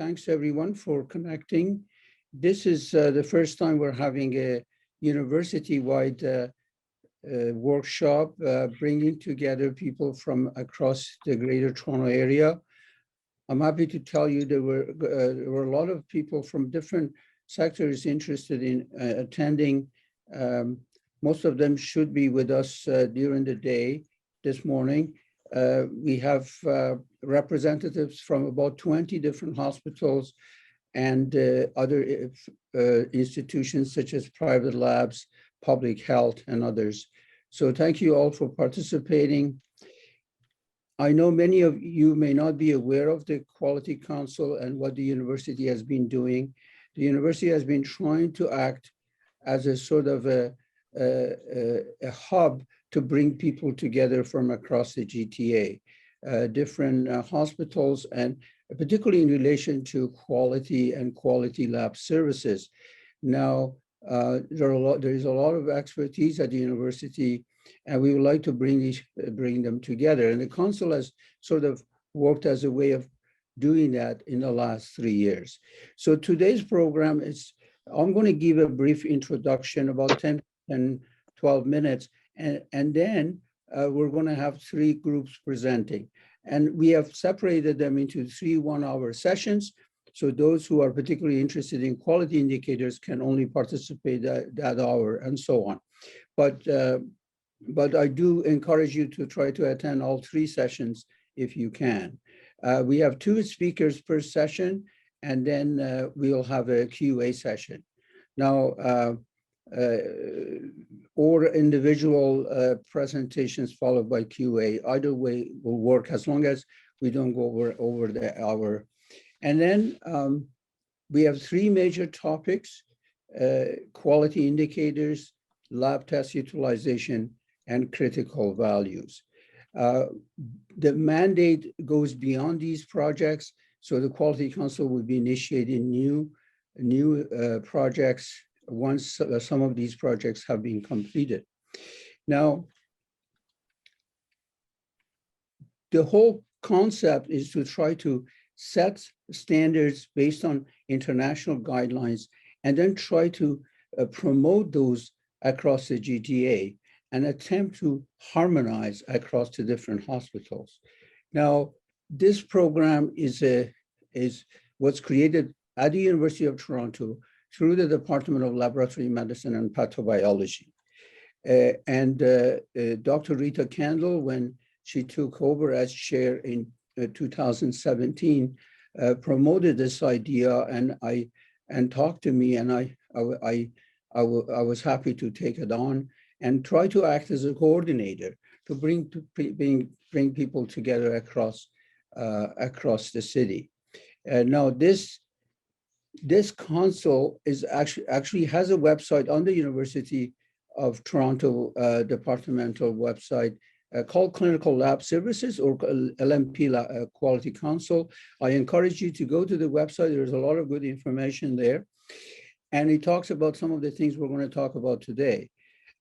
thanks everyone for connecting. This is the first time we're having a university-wide workshop, bringing together people from across the Greater Toronto area. I'm happy to tell you there were a lot of people from different sectors interested in attending. Most of them should be with us during the day this morning. We have representatives from about 20 different hospitals and other institutions such as private labs, public health, and others. So thank you all for participating. I know many of you may not be aware of the Quality Council and what the university has been doing. The university has been trying to act as a sort of a hub to bring people together from across the GTA, different hospitals, and particularly in relation to quality and quality lab services. Now, there is a lot of expertise at the university, and we would like to bring them together. And the council has sort of worked as a way of doing that in the last 3 years. So today's program is, I'm going to give a brief introduction, about 10 and 12 minutes, and then we're going to have 3 groups presenting. And we have separated them into 3 one-hour sessions. So those who are particularly interested in quality indicators can only participate that hour, and so on. But I do encourage you to try to attend all 3 sessions if you can. We have 2 speakers per session, and then we'll have a Q&A session. Now, or individual presentations followed by Q&A. Either way will work as long as we don't go over the hour. And then we have 3 major topics: quality indicators, lab test utilization, and critical values. The mandate goes beyond these projects, so the Quality Council will be initiating new projects once some of these projects have been completed. Now, the whole concept is to try to set standards based on international guidelines and then try to promote those across the GTA and attempt to harmonize across the different hospitals. Now, this program is what's created at the University of Toronto through the Department of Laboratory Medicine and Pathobiology. Dr. Rita Kendall, when she took over as chair in 2017, promoted this idea and talked to me, and I was happy to take it on and try to act as a coordinator to bring people together across the city. Now this council is actually has a website on the University of Toronto departmental website called Clinical Lab Services, or LMP Quality Council. I encourage you to go to the website. There's a lot of good information there. And it talks about some of the things we're going to talk about today.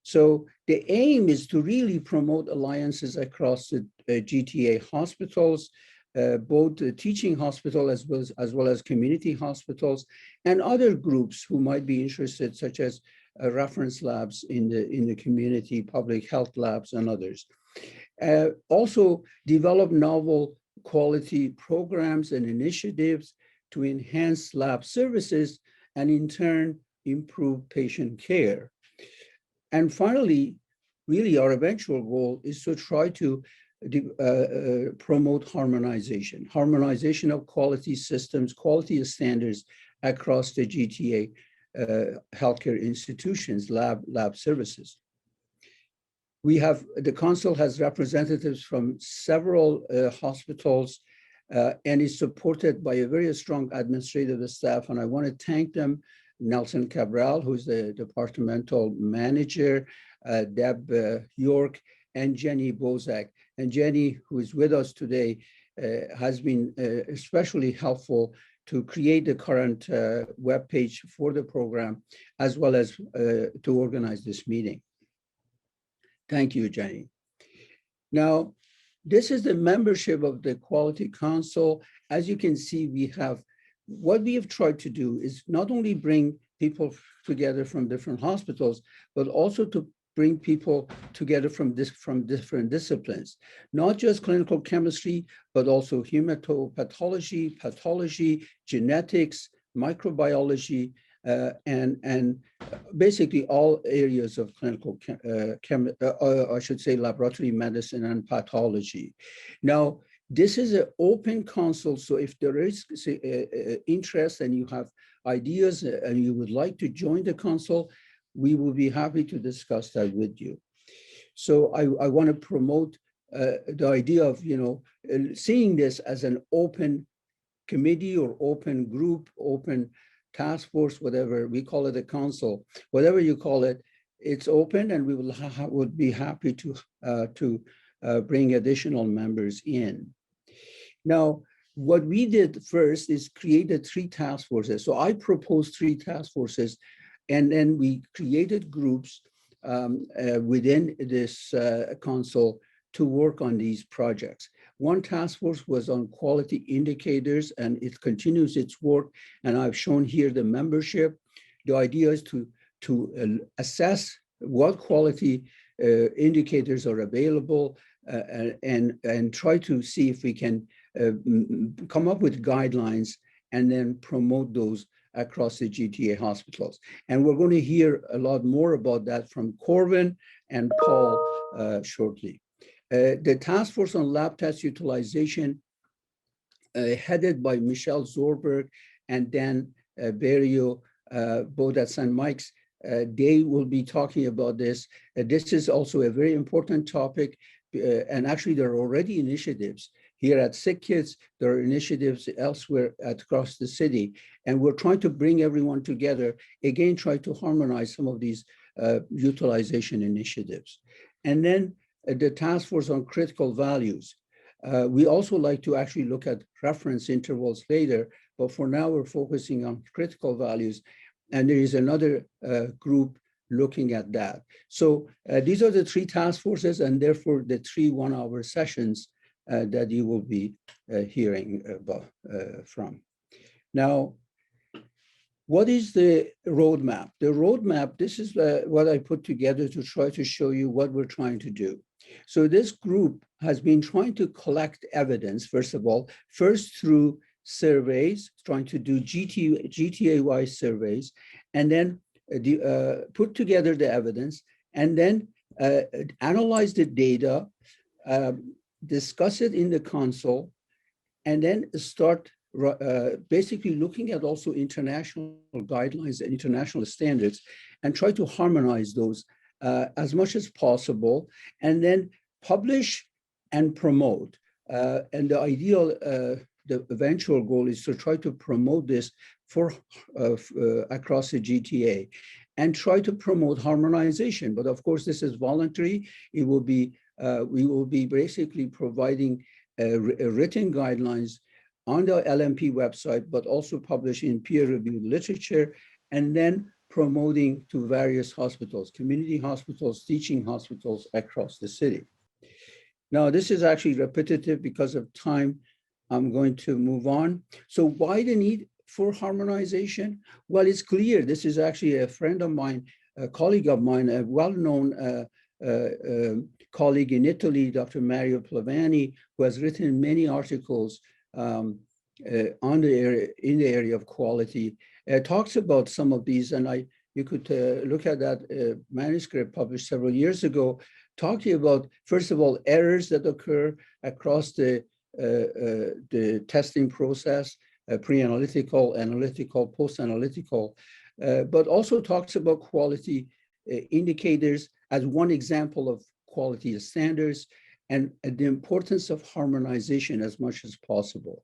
So the aim is to really promote alliances across the GTA hospitals, both the teaching hospital as well as community hospitals, and other groups who might be interested, such as reference labs in the community, public health labs, and others. Also develop novel quality programs and initiatives to enhance lab services and in turn improve patient care. And finally, really our eventual goal is to try to promote harmonization of quality systems, quality standards across the GTA healthcare institutions, lab services. The council has representatives from several hospitals and is supported by a very strong administrative staff, and I want to thank them. Nelson Cabral, who's the departmental manager, Deb York, and Jenny Bozak. And Jenny, who is with us today, has been especially helpful to create the current webpage for the program, as well as to organize this meeting. Thank you, Jenny. Now, this is the membership of the Quality Council. As you can see, we have what we have tried to do is not only bring people together from different hospitals, but also to bring people together from different disciplines, not just clinical chemistry, but also hematopathology, pathology, genetics, microbiology, and basically all areas of clinical I should say laboratory medicine and pathology. Now, this is an open council, so if there is interest and you have ideas and you would like to join the council, we will be happy to discuss that with you. So I want to promote the idea of, seeing this as an open committee or open group, open task force, whatever we call it, a council, whatever you call it, it's open, and we would be happy to bring additional members in. Now, what we did first is created 3 task forces. So I proposed 3 task forces, and then we created groups within this council to work on these projects. One task force was on quality indicators, and it continues its work. And I've shown here the membership. The idea is to assess what quality indicators are available and try to see if we can come up with guidelines and then promote those across the GTA hospitals. And we're going to hear a lot more about that from Corwyn and Paul shortly. The task force on lab test utilization, headed by Michelle Zorberg and Dan Berrio, both at St. Mike's, they will be talking about this. This is also a very important topic, and actually there are already initiatives here at Sick Kids. There are initiatives elsewhere across the city, and we're trying to bring everyone together, again, try to harmonize some of these utilization initiatives. And then the task force on critical values. We also like to actually look at reference intervals later, but for now we're focusing on critical values. And there is another group looking at that. So these are the 3 task forces, and therefore the 3 one-hour sessions that you will be hearing about from. Now, what is the roadmap? The roadmap, this is what I put together to try to show you what we're trying to do. So this group has been trying to collect evidence, first of all, first through surveys, trying to do GTA-wide surveys, and then put together the evidence, and then analyze the data, discuss it in the council, and then start basically looking at also international guidelines and international standards and try to harmonize those as much as possible, and then publish and promote. And the ideal, the eventual goal is to try to promote this for across the GTA and try to promote harmonization. But of course, this is voluntary. It will be, we will be basically providing written guidelines on the LMP website, but also publishing peer-reviewed literature, and then promoting to various hospitals, community hospitals, teaching hospitals across the city. Now, this is actually repetitive because of time. I'm going to move on. So why the need for harmonization? Well, it's clear. This is actually a friend of mine, a colleague of mine, a well-known colleague in Italy, Dr. Mario Plavani, who has written many articles on in the area of quality, talks about some of these, and you could look at that manuscript published several years ago, talking about, first of all, errors that occur across the testing process, pre-analytical, analytical, post-analytical, but also talks about quality indicators as one example of quality standards, and the importance of harmonization as much as possible.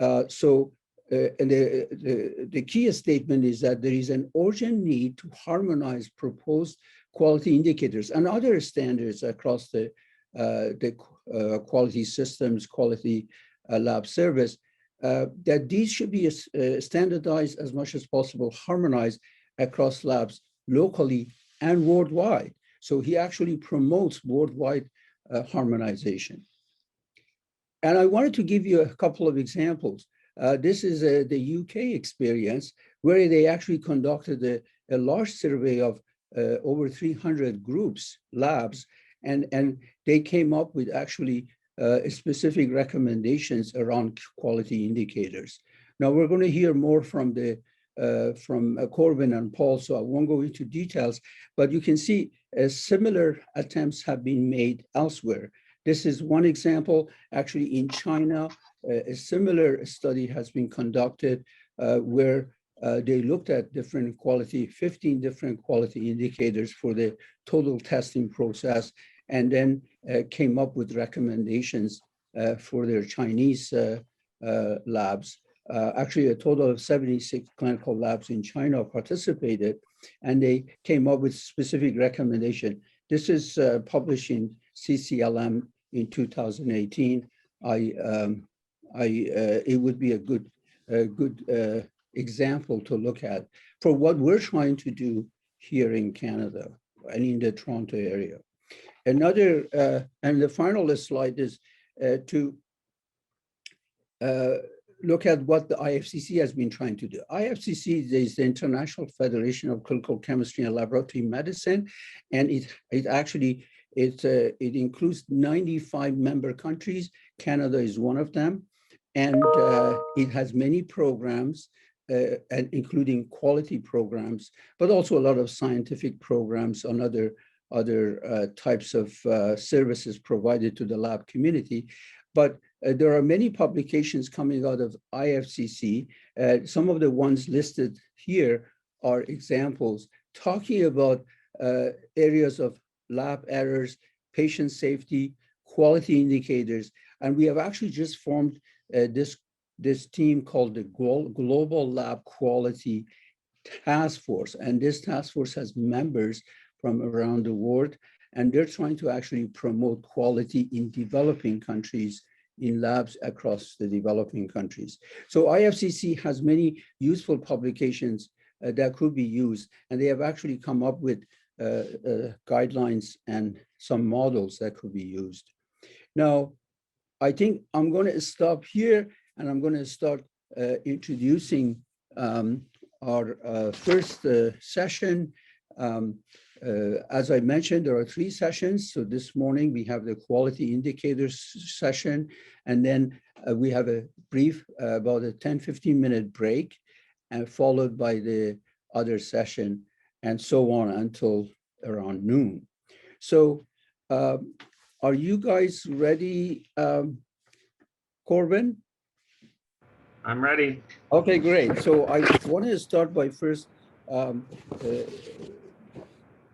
And the key statement is that there is an urgent need to harmonize proposed quality indicators and other standards across the quality systems, quality lab service, that these should be standardized as much as possible, harmonized across labs locally and worldwide. So he actually promotes worldwide harmonization. And I wanted to give you a couple of examples. This is the UK experience, where they actually conducted a large survey of over 300 groups, labs, and they came up with actually specific recommendations around quality indicators. Now we're going to hear more from Corwyn and Paul, so I won't go into details, but you can see similar attempts have been made elsewhere. This is one example. Actually, in China, a similar study has been conducted where they looked at 15 different quality indicators for the total testing process, and then came up with recommendations for their Chinese labs. Actually, a total of 76 clinical labs in China participated, and they came up with specific recommendation. This is published in CCLM in 2018. It would be a good example to look at for what we're trying to do here in Canada and in the Toronto area. Another, and the final slide is to look at what the IFCC has been trying to do. IFCC is the International Federation of Clinical Chemistry and Laboratory Medicine, and it includes 95 member countries. Canada is one of them, and it has many programs, and including quality programs, but also a lot of scientific programs on other types of services provided to the lab community. But there are many publications coming out of IFCC. Some of the ones listed here are examples talking about areas of lab errors, patient safety, quality indicators. And we have actually just formed this team called the Global Lab Quality Task Force. And this task force has members from around the world, and they're trying to actually promote quality in developing countries, in labs across the developing countries. So IFCC has many useful publications that could be used, and they have actually come up with guidelines and some models that could be used. Now, I think I'm going to stop here, and I'm going to start introducing our first session. As I mentioned, there are 3 sessions. So this morning we have the quality indicators session, and then we have a brief, about a 10-15 minute break, and followed by the other session, and so on until around noon. So are you guys ready, Corwyn? I'm ready. Okay, great. So I want to start by first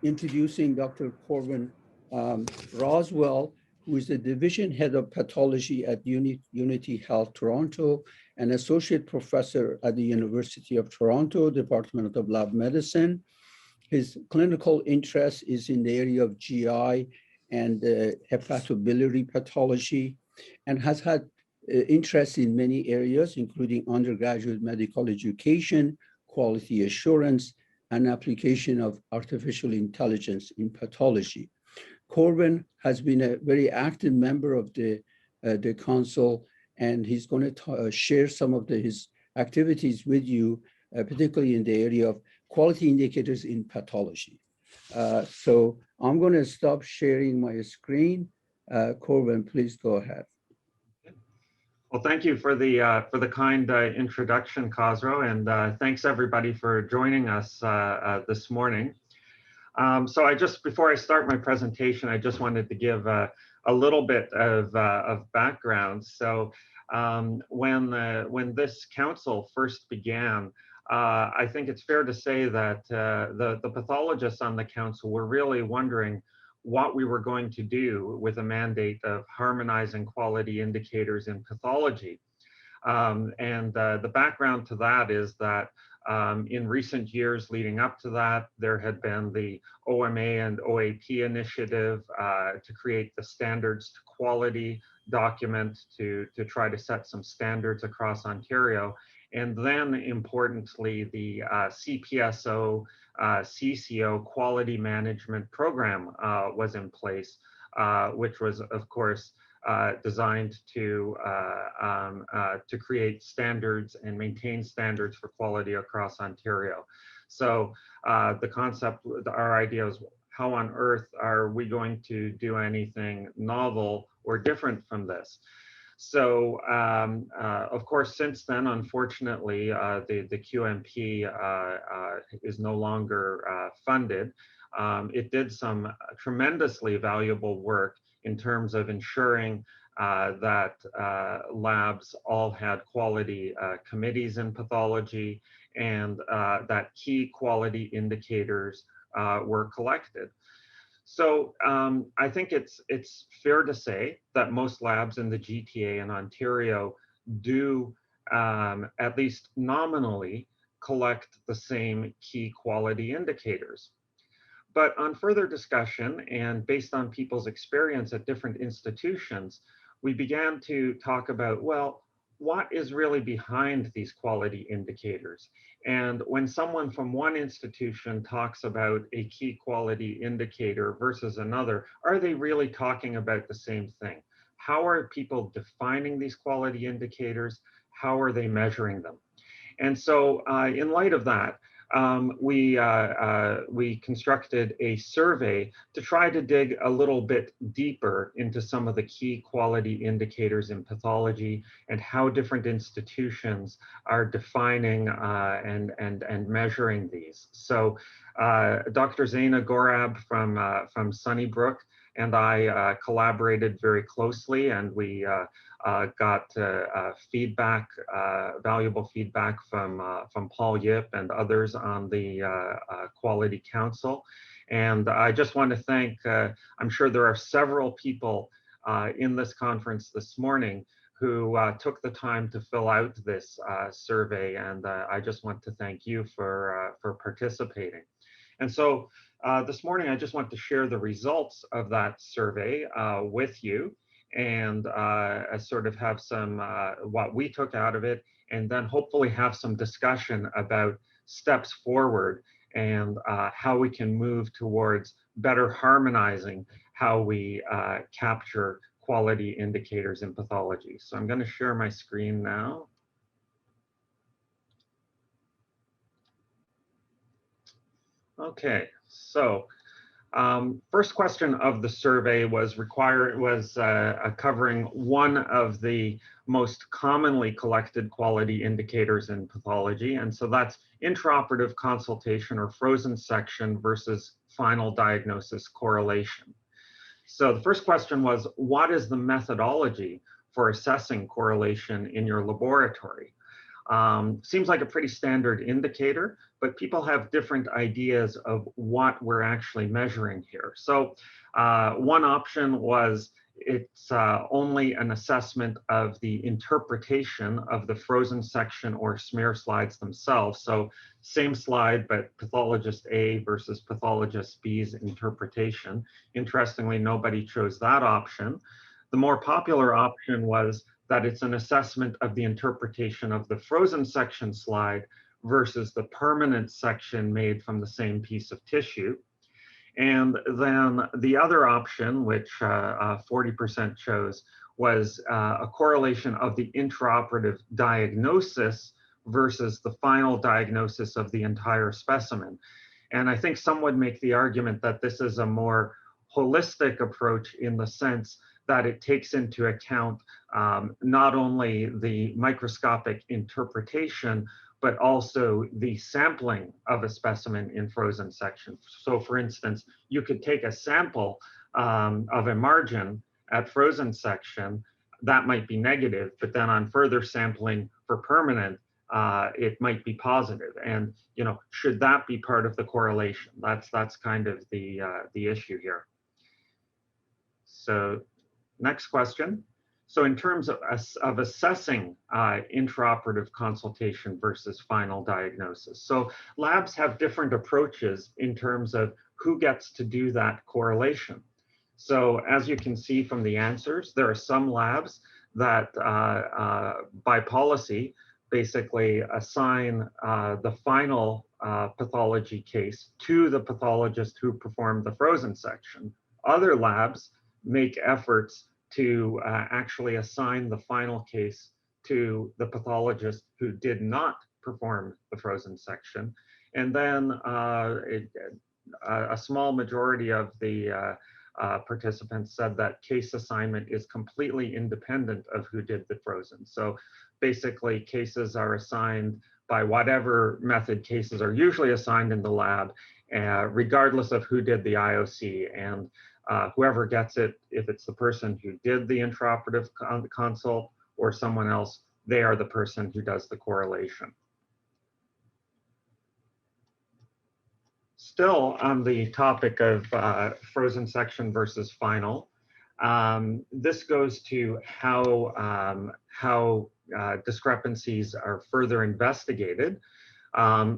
introducing Dr. Corwyn Rowsell, who is the division head of pathology at Unity Health Toronto, and associate professor at the University of Toronto, Department of Lab Medicine. His clinical interest is in the area of GI and hepatobiliary pathology, and has had interest in many areas, including undergraduate medical education, quality assurance, and application of artificial intelligence in pathology. Corwyn has been a very active member of the council, and he's going to share some of his activities with you, particularly in the area of quality indicators in pathology. So I'm going to stop sharing my screen. Corwyn, please go ahead. Well, thank you for the kind introduction, Khosrow, and thanks everybody for joining us this morning. So before I start my presentation, I just wanted to give a little bit of background. So when this council first began, I think it's fair to say that the pathologists on the council were really wondering what we were going to do with a mandate of harmonizing quality indicators in pathology. And the background to that is that in recent years leading up to that, there had been the OMA and OAP initiative to create the standards to quality document to try to set some standards across Ontario. And then importantly, the CPSO CCO quality management program was in place, which was, of course, designed to create standards and maintain standards for quality across Ontario. So the concept, our idea is, how on earth are we going to do anything novel or different from this? So, of course, since then, unfortunately, the QMP is no longer funded. It did some tremendously valuable work in terms of ensuring that labs all had quality committees in pathology, and that key quality indicators were collected. So I think it's fair to say that most labs in the GTA in Ontario do, at least nominally, collect the same key quality indicators. But on further discussion and based on people's experience at different institutions, we began to talk about, well, what is really behind these quality indicators? And when someone from one institution talks about a key quality indicator versus another, are they really talking about the same thing? How are people defining these quality indicators? How are they measuring them? And so in light of that, we constructed a survey to try to dig a little bit deeper into some of the key quality indicators in pathology and how different institutions are defining and measuring these. So Dr. Zaina Gorab from Sunnybrook and I collaborated very closely, and we got feedback, valuable feedback from Paul Yip and others on the Quality Council. And I just want to thank, I'm sure there are several people in this conference this morning who took the time to fill out this survey, and I just want to thank you for participating. And so this morning, I just want to share the results of that survey with you, and sort of have some, what we took out of it, and then hopefully have some discussion about steps forward and how we can move towards better harmonizing how we capture quality indicators in pathology. So I'm going to share my screen now. Okay, so first question of the survey was covering one of the most commonly collected quality indicators in pathology, and so that's intraoperative consultation or frozen section versus final diagnosis correlation. So the first question was, what is the methodology for assessing correlation in your laboratory? Seems like a pretty standard indicator, but people have different ideas of what we're actually measuring here. So one option was it's only an assessment of the interpretation of the frozen section or smear slides themselves. So same slide, but pathologist A versus pathologist B's interpretation. Interestingly, nobody chose that option. The more popular option was that it's an assessment of the interpretation of the frozen section slide versus the permanent section made from the same piece of tissue. And then the other option, which 40% chose, was a correlation of the intraoperative diagnosis versus the final diagnosis of the entire specimen. And I think some would make the argument that this is a more holistic approach in the sense that it takes into account not only the microscopic interpretation, but also the sampling of a specimen in frozen section. So for instance, you could take a sample of a margin at frozen section, that might be negative, but then on further sampling for permanent, it might be positive. And should that be part of the correlation? That's kind of the issue here. So next question. So in terms of assessing intraoperative consultation versus final diagnosis. So labs have different approaches in terms of who gets to do that correlation. So as you can see from the answers, there are some labs that by policy basically assign the final pathology case to the pathologist who performed the frozen section. Other labs make efforts to actually assign the final case to the pathologist who did not perform the frozen section. And then a small majority of the participants said that case assignment is completely independent of who did the frozen. So basically cases are assigned by whatever method cases are usually assigned in the lab, regardless of who did the IOC. And whoever gets it, if it's the person who did the intraoperative consult or someone else, they are the person who does the correlation. Still on the topic of frozen section versus final, this goes to how discrepancies are further investigated.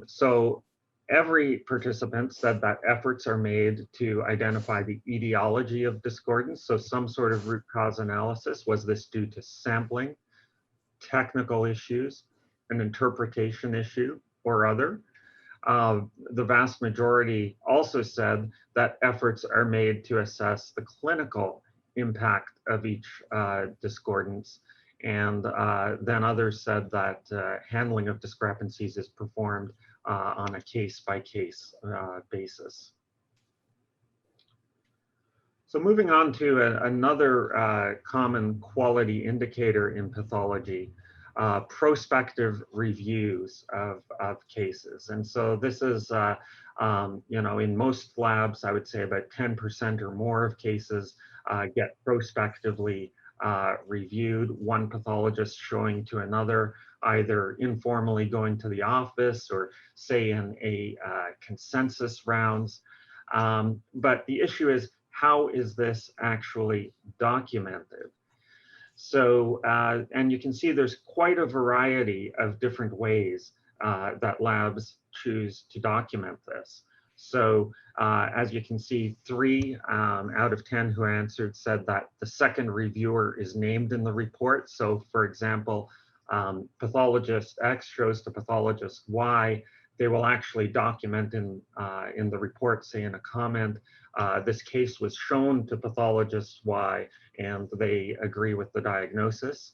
So every participant said that efforts are made to identify the etiology of discordance, so some sort of root cause analysis. Was this due to sampling, technical issues, an interpretation issue, or other? The vast majority also said that efforts are made to assess the clinical impact of each discordance. And then others said that handling of discrepancies is performed on a case-by-case basis. So moving on to another common quality indicator in pathology, prospective reviews of cases. And so this is, you know, in most labs, I would say about 10% or more of cases get prospectively reviewed, one pathologist showing to another, either informally going to the office or say in a consensus rounds. But the issue is, how is this actually documented? So, and you can see there's quite a variety of different ways that labs choose to document this. So as you can see, 3 out of 10 who answered said that the second reviewer is named in the report. So for example, pathologist X shows to pathologist Y, they will actually document in the report, say in a comment, this case was shown to pathologist Y and they agree with the diagnosis.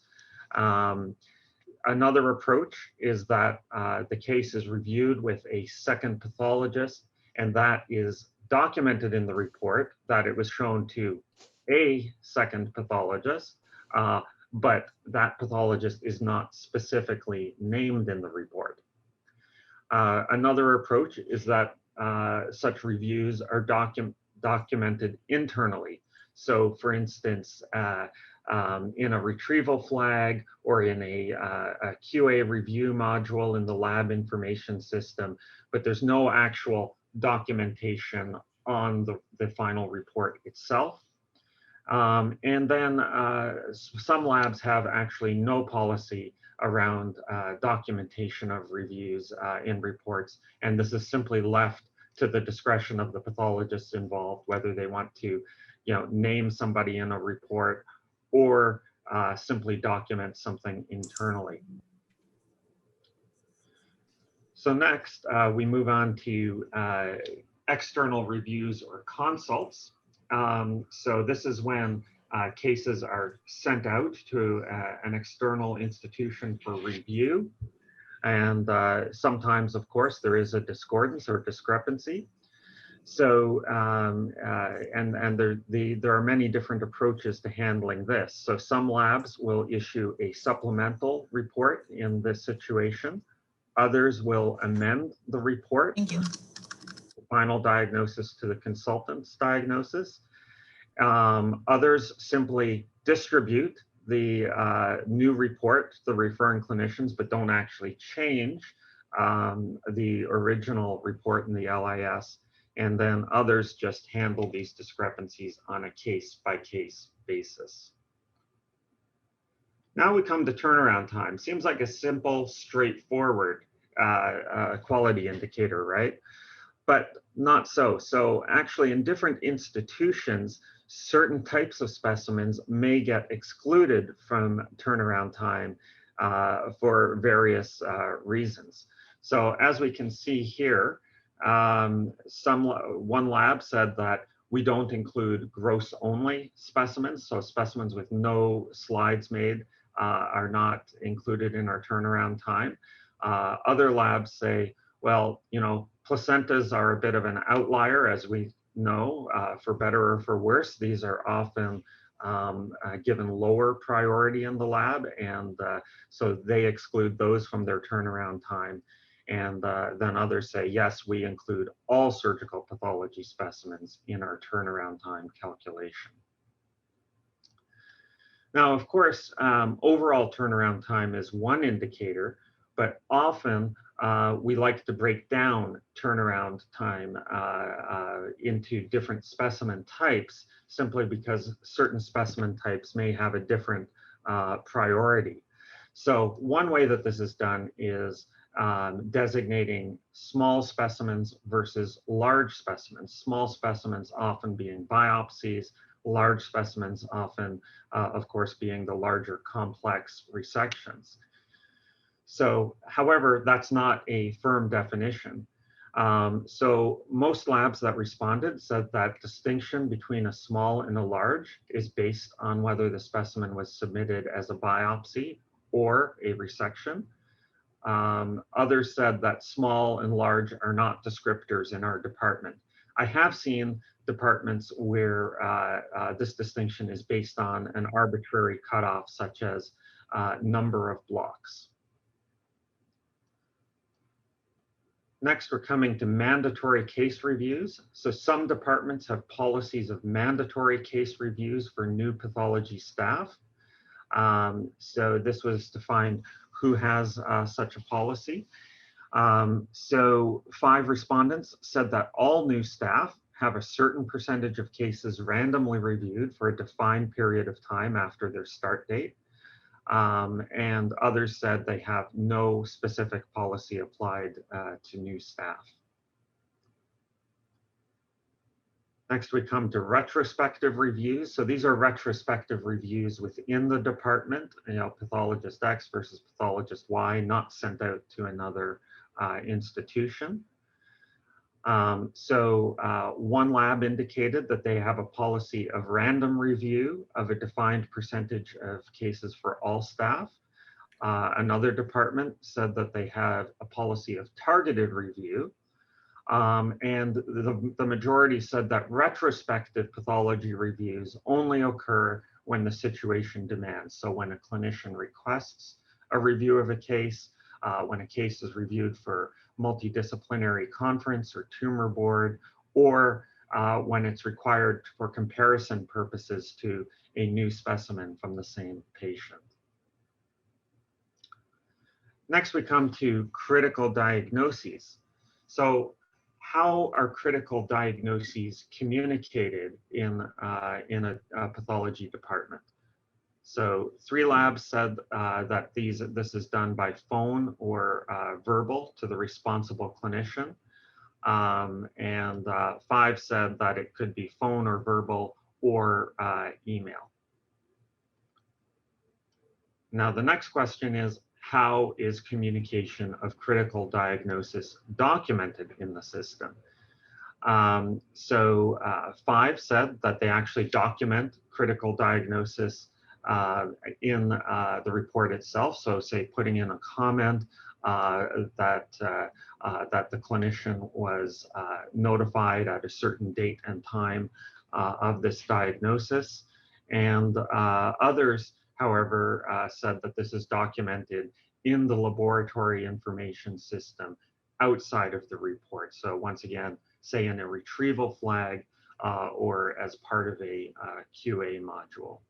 Another approach is that the case is reviewed with a second pathologist, and that is documented in the report that it was shown to a second pathologist, but that pathologist is not specifically named in the report. Another approach is that such reviews are documented internally. So for instance, in a retrieval flag or in a QA review module in the lab information system, but there's no actual documentation on the final report itself. And then some labs have actually no policy around documentation of reviews in reports, and this is simply left to the discretion of the pathologists involved, whether they want to, you know, name somebody in a report or simply document something internally. So next, we move on to external reviews or consults. So this is when cases are sent out to an external institution for review. And sometimes, of course, there is a discordance or discrepancy. So, and there are many different approaches to handling this. So some labs will issue a supplemental report in this situation. Others will amend the report. Thank you. The final diagnosis to the consultant's diagnosis. Others simply distribute the new report to the referring clinicians, but don't actually change the original report in the LIS. And then others just handle these discrepancies on a case-by-case basis. Now we come to turnaround time. Seems like a simple, straightforward quality indicator, right? But not so. So actually in different institutions, certain types of specimens may get excluded from turnaround time for various reasons. So as we can see here, one lab said that We don't include gross only specimens, so specimens with no slides made are not included in our turnaround time. Other labs say, well, you know, placentas are a bit of an outlier, as we know, for better or for worse. These are often given lower priority in the lab, and so they exclude those from their turnaround time. And then others say, yes, we include all surgical pathology specimens in our turnaround time calculation. Now, of course, overall turnaround time is one indicator, but often we like to break down turnaround time into different specimen types, simply because certain specimen types may have a different priority. So one way that this is done is designating small specimens versus large specimens. Small specimens often being biopsies, large specimens often, of course, being the larger complex resections. So, however, that's not a firm definition. So most labs that responded said that distinction between a small and a large is based on whether the specimen was submitted as a biopsy or a resection. Others said that small and large are not descriptors in our department. I have seen departments where this distinction is based on an arbitrary cutoff, such as number of blocks. Next, we're coming to mandatory case reviews. So some departments have policies of mandatory case reviews for new pathology staff. So this was to find who has such a policy. So 5 respondents said that all new staff have a certain percentage of cases randomly reviewed for a defined period of time after their start date. And others said they have no specific policy applied to new staff. Next, we come to retrospective reviews. So these are retrospective reviews within the department, you know, pathologist X versus pathologist Y, not sent out to another institution. One lab indicated that they have a policy of random review of a defined percentage of cases for all staff. Another department said that they have a policy of targeted review. And the majority said that retrospective pathology reviews only occur when the situation demands. So when a clinician requests a review of a case, when a case is reviewed for multidisciplinary conference or tumor board, or when it's required for comparison purposes to a new specimen from the same patient. Next, we come to critical diagnoses. So how are critical diagnoses communicated in a pathology department? So 3 labs said that this is done by phone or verbal to the responsible clinician. And 5 said that it could be phone or verbal or email. Now, the next question is, how is communication of critical diagnosis documented in the system? 5 said that they actually document critical diagnosis in the report itself. So say putting in a comment that the clinician was notified at a certain date and time of this diagnosis. And others, however, said that this is documented in the laboratory information system outside of the report. So once again, say in a retrieval flag or as part of a QA module.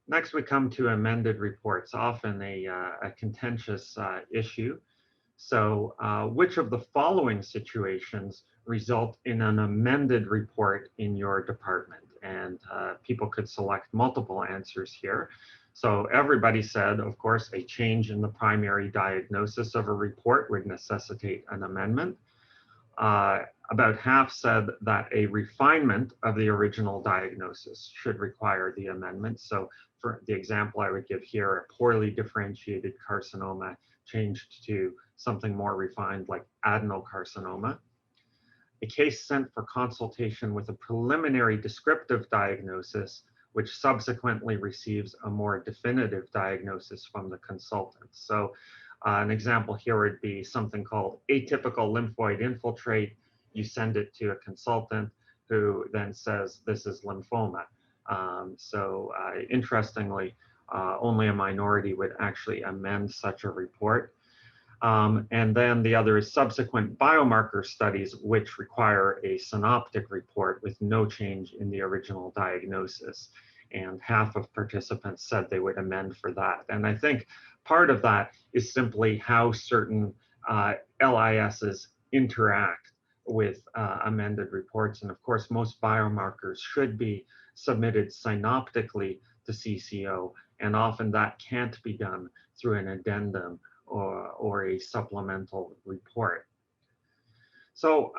Next, we come to amended reports, often a contentious issue. So which of the following situations result in an amended report in your department? And people could select multiple answers here. So everybody said, of course, a change in the primary diagnosis of a report would necessitate an amendment. About half said that a refinement of the original diagnosis should require the amendment. So for the example I would give here, a poorly differentiated carcinoma changed to something more refined like adenocarcinoma. a case sent for consultation with a preliminary descriptive diagnosis, which subsequently receives a more definitive diagnosis from the consultant. So an example here would be something called atypical lymphoid infiltrate. You send it to a consultant who then says, this is lymphoma. Interestingly, only a minority would actually amend such a report. And then the other is subsequent biomarker studies, which require a synoptic report with no change in the original diagnosis. And half of participants said they would amend for that. And I think part of that is simply how certain LISs interact with amended reports. And of course, most biomarkers should be submitted synoptically to CCO, and often that can't be done through an addendum or a supplemental report. So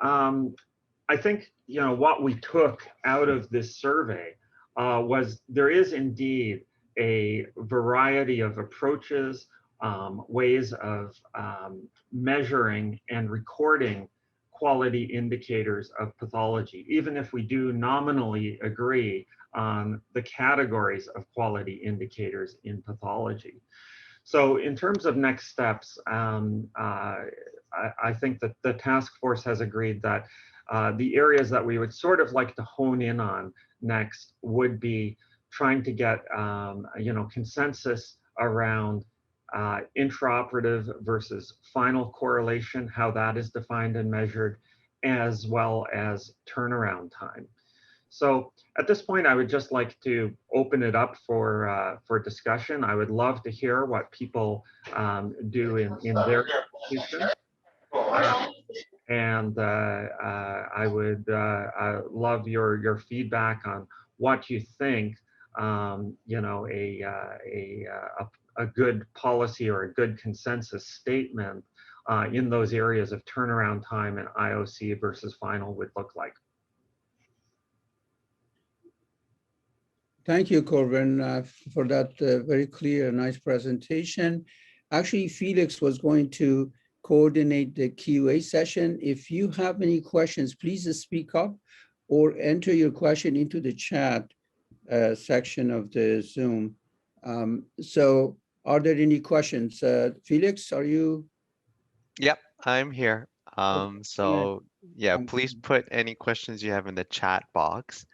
I think, you know, what we took out of this survey was there is indeed a variety of approaches, ways of measuring and recording quality indicators of pathology, even if we do nominally agree on the categories of quality indicators in pathology. So in terms of next steps, I think that the task force has agreed that the areas that we would sort of like to hone in on next would be trying to get you know, consensus around intraoperative versus final correlation, how that is defined and measured, as well as turnaround time. So at this point, I would just like to open it up for discussion. I would love to hear what people do in their institution. And I would love your feedback on what you think, you know, a good policy or a good consensus statement in those areas of turnaround time and IOC versus final would look like. Thank you, Corwyn, for that very clear and nice presentation. Actually, Felix was going to coordinate the QA session. If you have any questions, please speak up or enter your question into the chat section of the Zoom. So are there any questions? Felix, are you? Yep, I'm here. So yeah, please put any questions you have in the chat box.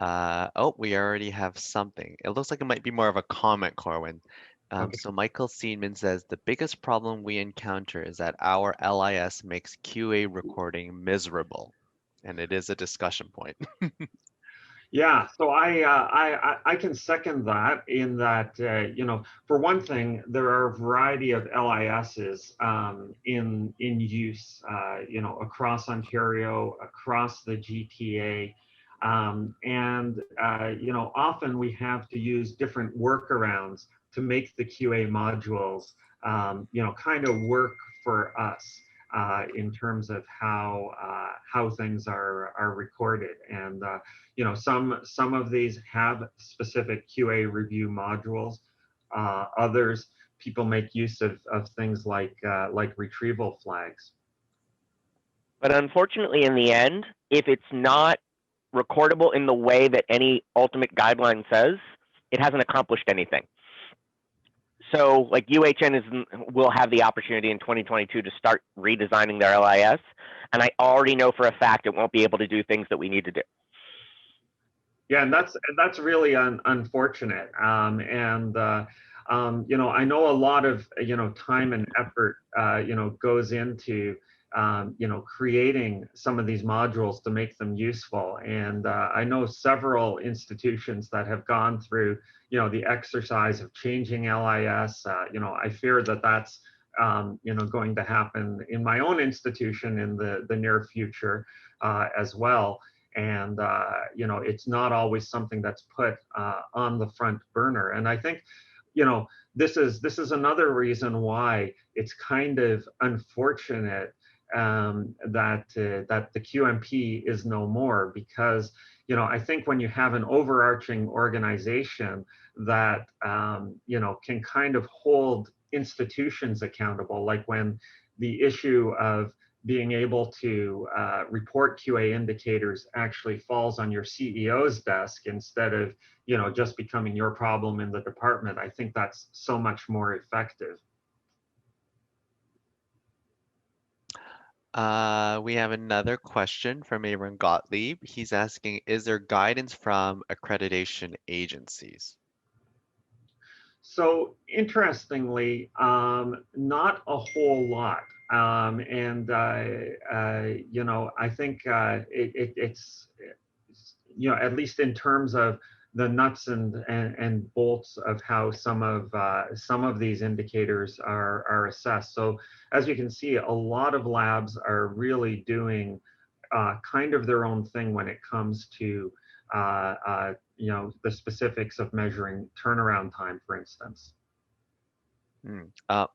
Oh, we already have something. It looks like it might be more of a comment, Corwyn. So Michael Seidman says, the biggest problem we encounter is that our LIS makes QA recording miserable. And it is a discussion point. Yeah, so I can second that in that, you know, for one thing, there are a variety of LISs in use, you know, across Ontario, across the GTA. You know, often we have to use different workarounds to make the QA modules, you know, kind of work for us in terms of how things are recorded. And you know, some of these have specific QA review modules. Others, people make use of things like retrieval flags. But unfortunately, in the end, if it's not recordable in the way that any ultimate guideline says, it hasn't accomplished anything. So like UHN will have the opportunity in 2022 to start redesigning their LIS. And I already know for a fact it won't be able to do things that we need to do. Yeah, and that's really unfortunate. You know, I know a lot of, you know, time and effort, you know, goes into, you know, creating some of these modules to make them useful. And I know several institutions that have gone through, you know, the exercise of changing LIS. You know, I fear that that's, you know, going to happen in my own institution in the near future as well. And, you know, it's not always something that's put on the front burner. And I think, you know, this is another reason why it's kind of unfortunate that the QMP is no more, because, you know, I think when you have an overarching organization that, you know, can kind of hold institutions accountable, like when the issue of being able to report QA indicators actually falls on your CEO's desk instead of, just becoming your problem in the department, I think that's so much more effective. We have another question from Aaron Gottlieb. He's asking, is there guidance from accreditation agencies? So interestingly, not a whole lot. I think it's, at least in terms of the nuts and bolts of how some of these indicators are assessed. So as you can see, a lot of labs are really doing kind of their own thing when it comes to the specifics of measuring turnaround time, for instance.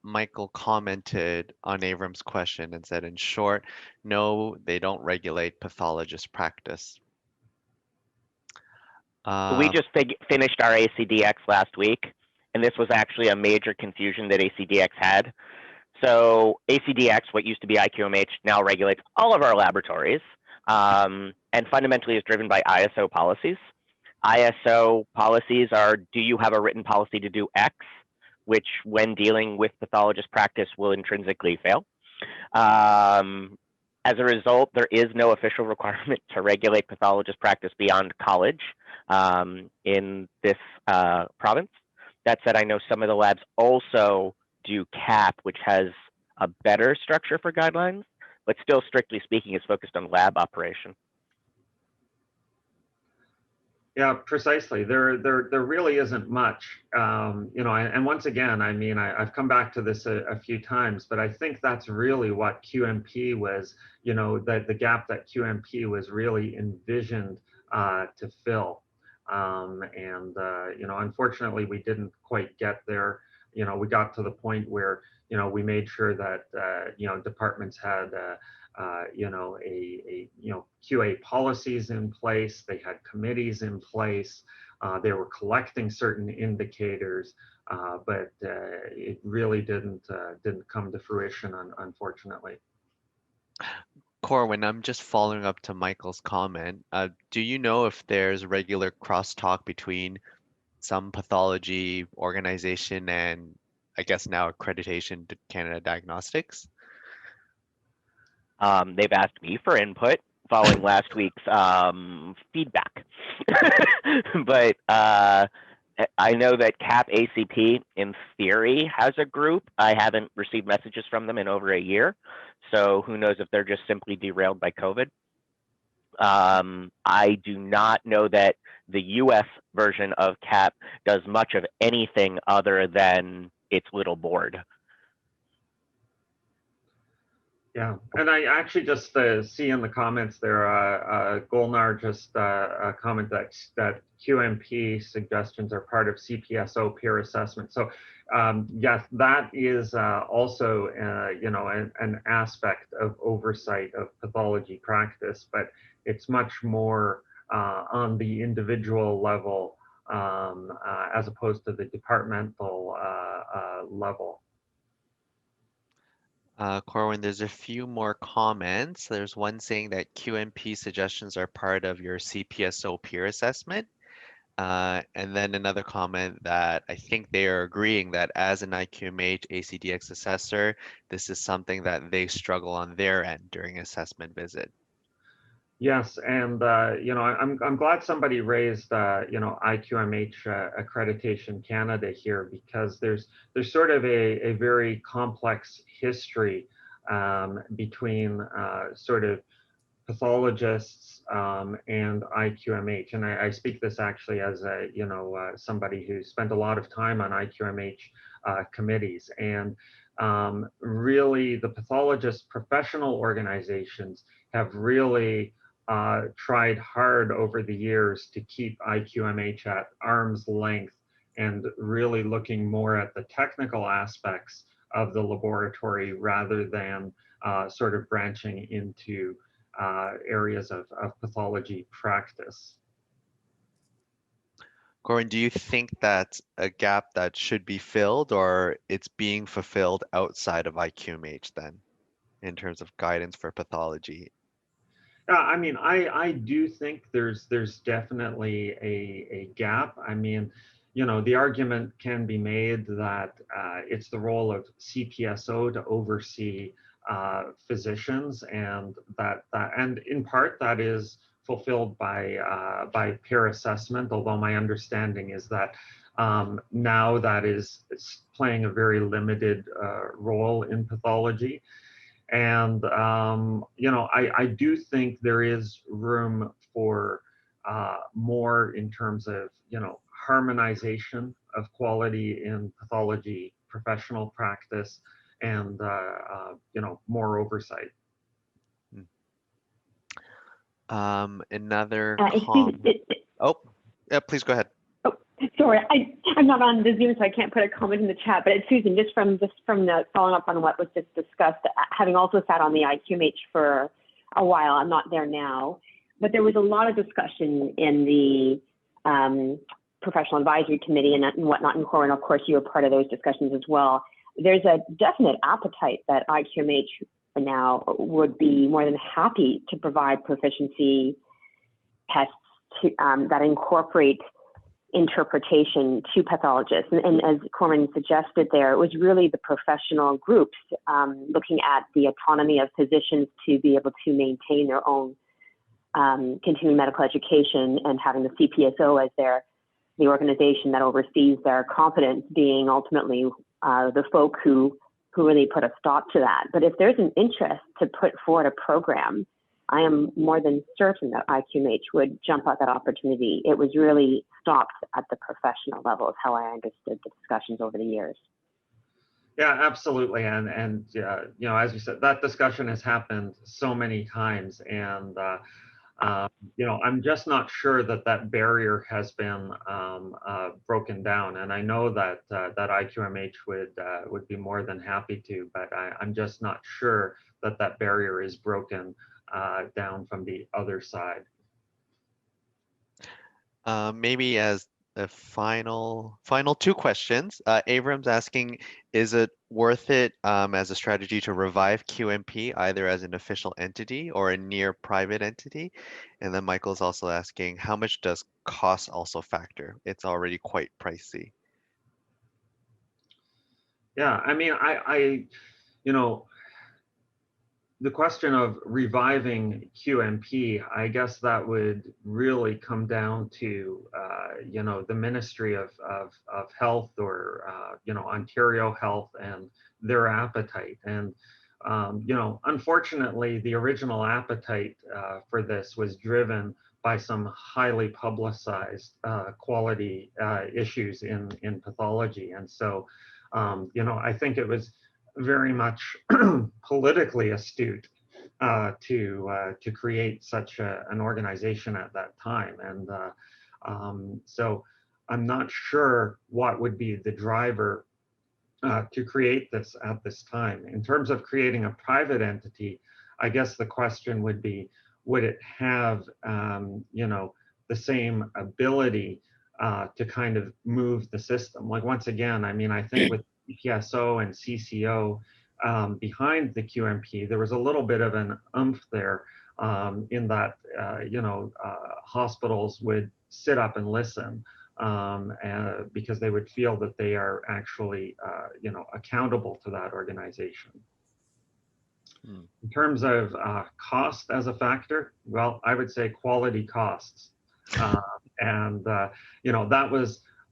Michael commented on Avram's question and said, in short, no, they don't regulate pathologist practice. We just finished our ACDX last week, and this was actually a major confusion that ACDX had. So ACDX, what used to be IQMH, now regulates all of our laboratories, and fundamentally is driven by ISO policies. ISO policies are, do you have a written policy to do X, which when dealing with pathologist practice will intrinsically fail. As a result, there is no official requirement to regulate pathologist practice beyond college in this province. That said, I know some of the labs also do CAP, which has a better structure for guidelines, but still, strictly speaking, is focused on lab operation. Yeah, precisely. There really isn't much, and once again, I mean, I've come back to this a few times, but I think that's really what QMP was, the gap that QMP was really envisioned to fill. Unfortunately, we didn't quite get there. We got to the point where, we made sure that, departments had, QA policies in place. They had committees in place. They were collecting certain indicators, but it really didn't come to fruition, unfortunately. Corwyn, I'm just following up to Michael's comment. Do you know if there's regular crosstalk between some pathology organization and, I guess now, accreditation to Canada Diagnostics? They've asked me for input following last week's feedback. But I know that CAP ACP, in theory, has a group. I haven't received messages from them in over a year. So who knows if they're just simply derailed by COVID. I do not know that the US version of CAP does much of anything other than its little board. Yeah, and I actually just see in the comments there, Golnar just comment that QMP suggestions are part of CPSO peer assessment. So yes, that is also an aspect of oversight of pathology practice, but it's much more on the individual level as opposed to the departmental level. Corwyn, there's a few more comments. There's one saying that QMP suggestions are part of your CPSO peer assessment. And then another comment that I think they are agreeing that as an IQMH ACDX assessor, this is something that they struggle on their end during assessment visit. Yes, and I'm glad somebody raised IQMH Accreditation Canada here, because there's sort of a very complex history between sort of pathologists and IQMH, and I speak this actually as a somebody who spent a lot of time on IQMH committees, and really the pathologist professional organizations have really tried hard over the years to keep IQMH at arm's length and really looking more at the technical aspects of the laboratory rather than sort of branching into areas of pathology practice. Corwyn, do you think that's a gap that should be filled, or it's being fulfilled outside of IQMH then? in terms of guidance for pathology? I mean, I do think there's definitely a gap. I mean, you know, the argument can be made that it's the role of CPSO to oversee physicians, and and in part that is fulfilled by peer assessment. Although my understanding is that now that it's playing a very limited role in pathology. And, you know, I do think there is room for more in terms of, you know, harmonization of quality in pathology professional practice, and, you know, more oversight. Another Oh, yeah, please go ahead. Oh, sorry, I'm not on the Zoom, so I can't put a comment in the chat. But it's Susan, just from the following up on what was just discussed, having also sat on the IQMH for a while, I'm not there now, but there was a lot of discussion in the professional advisory committee and whatnot in Corwyn. Of course, you were part of those discussions as well. There's a definite appetite that IQMH now would be more than happy to provide proficiency tests to, that incorporate interpretation to pathologists. And as Corwyn suggested there, it was really the professional groups looking at the autonomy of physicians to be able to maintain their own continuing medical education, and having the CPSO as the organization that oversees their competence being ultimately the folk who really put a stop to that. But if there's an interest to put forward a program, I am more than certain that IQMH would jump at that opportunity. It was really stopped at the professional level, is how I understood the discussions over the years. Yeah, absolutely. And you know, as you said, that discussion has happened so many times, and you know, I'm just not sure that barrier has been broken down. And I know that IQMH would be more than happy to, but I'm just not sure that barrier is broken down from the other side. Maybe as a final two questions, Avram's asking, is it worth it as a strategy to revive QMP either as an official entity or a near private entity? And then Michael's also asking, how much does cost also factor? It's already quite pricey. Yeah, I mean, I you know, the question of reviving QMP, I guess that would really come down to, you know, the Ministry of Health, or, you know, Ontario Health, and their appetite. And, you know, unfortunately, the original appetite for this was driven by some highly publicized quality issues in pathology. And so, you know, I think it was very much politically astute to create such an organization at that time. And so I'm not sure what would be the driver to create this at this time. In terms of creating a private entity, I guess the question would be, would it have you know, the same ability to kind of move the system? Like, once again, I mean, I think with PSO and CCO behind the QMP, there was a little bit of an oomph there, in that, you know, hospitals would sit up and listen, because they would feel that they are actually, you know, accountable to that organization. In terms of cost as a factor, well, I would say quality costs. And, you know,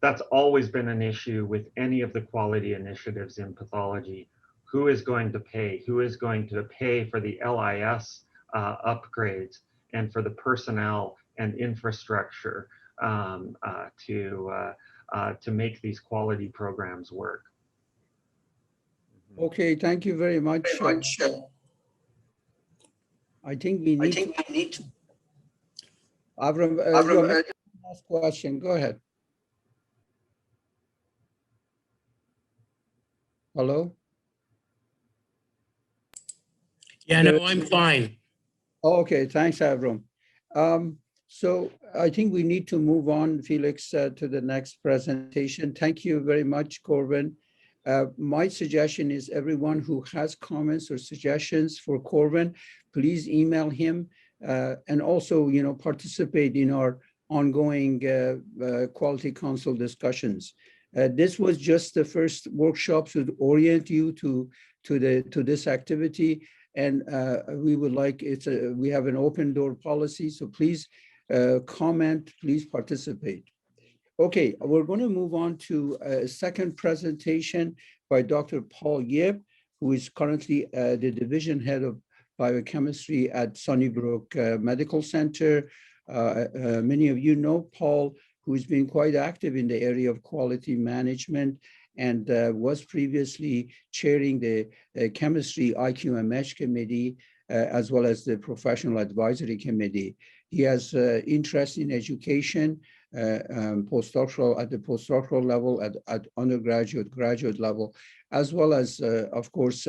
that's always been an issue with any of the quality initiatives in pathology. Who is going to pay? Who is going to pay for the LIS upgrades and for the personnel and infrastructure to make these quality programs work? Okay, thank you very much. I think we need to. Avram, last question. Go ahead. Hello? Yeah, no, I'm fine. Okay, thanks, Avram. So I think we need to move on, Felix, to the next presentation. Thank you very much, Corwyn. My suggestion is everyone who has comments or suggestions for Corwyn, please email him and also, participate in our ongoing Quality Council discussions. This was just the first workshop to orient you to this activity, and we would like we have an open door policy, so please comment, please participate. Okay, we're going to move on to a second presentation by Dr. Paul Yip, who is currently the division head of biochemistry at Sunnybrook Medical Center. Many of you know Paul, who has been quite active in the area of quality management and was previously chairing the chemistry IQMH committee, as well as the professional advisory committee. He has interest in education, postdoctoral at the postdoctoral level, at undergraduate, graduate level, as well as, of course,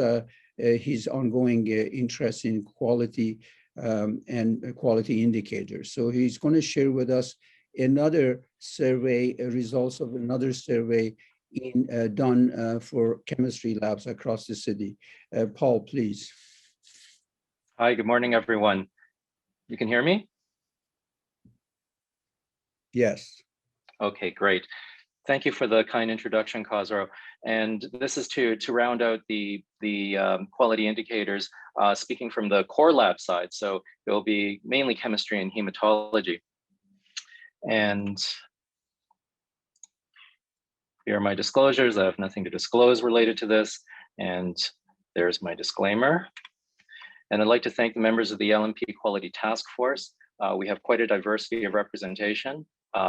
his ongoing interest in quality and quality indicators. So he's going to share with us another survey, results of another survey done for chemistry labs across the city. Paul, please. Hi, good morning, everyone. You can hear me? Yes. Okay, great. Thank you for the kind introduction, Khosrow. And this is to round out the quality indicators, speaking from the core lab side. So it will be mainly chemistry and hematology. And here are my disclosures. I have nothing to disclose related to this. And there's my disclaimer. And I'd like to thank the members of the LMP Quality Task Force. We have quite a diversity of representation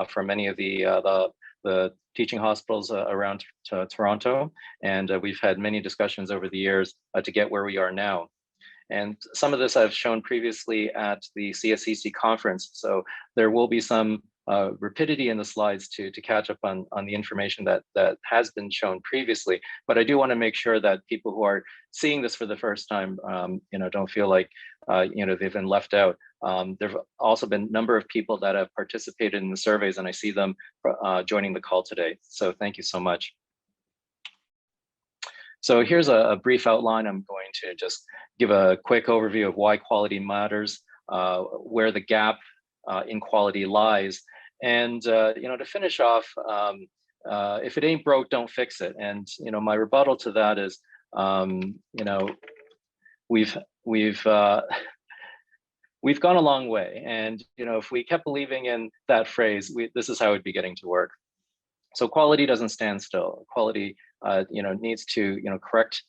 from many of the teaching hospitals around Toronto. And we've had many discussions over the years to get where we are now. And some of this I've shown previously at the CSCC conference. So there will be some rapidity in the slides to catch up on the information that has been shown previously. But I do want to make sure that people who are seeing this for the first time, don't feel like they've been left out. There have also been a number of people that have participated in the surveys, and I see them joining the call today. So thank you so much. So here's a brief outline. I'm going to just give a quick overview of why quality matters, where the gap in quality lies, and to finish off, if it ain't broke, don't fix it. And my rebuttal to that is, we've gone a long way, and if we kept believing in that phrase, this is how we'd be getting to work. So quality doesn't stand still. Quality, needs to correct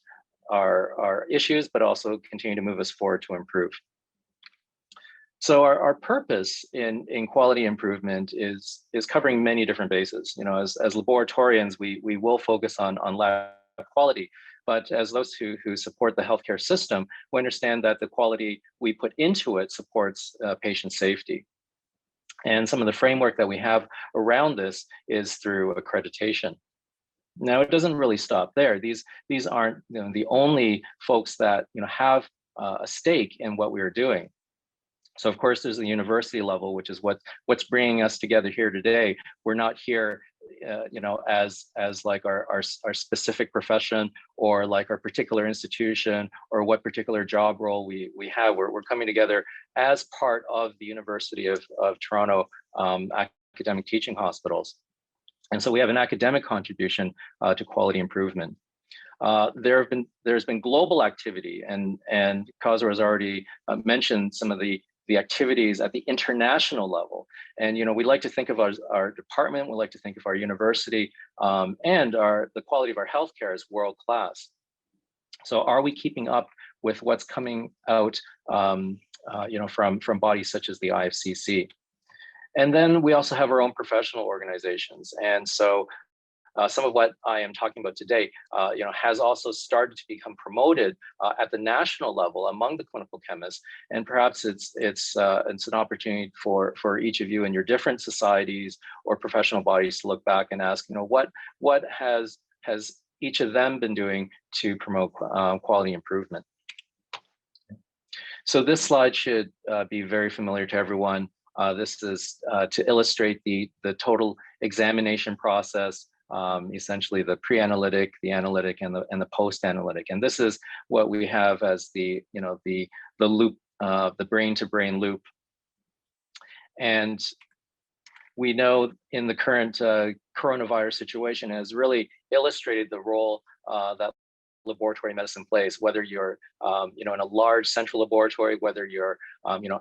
our issues, but also continue to move us forward to improve. So our purpose in quality improvement is covering many different bases. As laboratorians, we will focus on lab quality, but as those who support the healthcare system, we understand that the quality we put into it supports patient safety. And some of the framework that we have around this is through accreditation. Now, it doesn't really stop there. These aren't the only folks that have a stake in what we are doing. So of course, there's the university level, which is what's bringing us together here today. We're not here, as like our specific profession or like our particular institution or what particular job role we have. We're coming together as part of the University of Toronto academic teaching hospitals. And so we have an academic contribution to quality improvement. There's been global activity, and Khosrow has already mentioned some of the activities at the international level. And we like to think of our department, we like to think of our university, and the quality of our healthcare as world-class. So are we keeping up with what's coming out from bodies such as the IFCC? And then we also have our own professional organizations. And so some of what I am talking about today, has also started to become promoted at the national level among the clinical chemists. And perhaps it's an opportunity for each of you in your different societies or professional bodies to look back and ask, what has each of them been doing to promote quality improvement? So this slide should be very familiar to everyone. This is to illustrate the total examination process essentially the pre-analytic, the analytic, and the post-analytic. And this is what we have as the loop, the brain-to-brain loop. And we know in the current coronavirus situation has really illustrated the role that laboratory medicine plays, whether you're in a large central laboratory, whether you're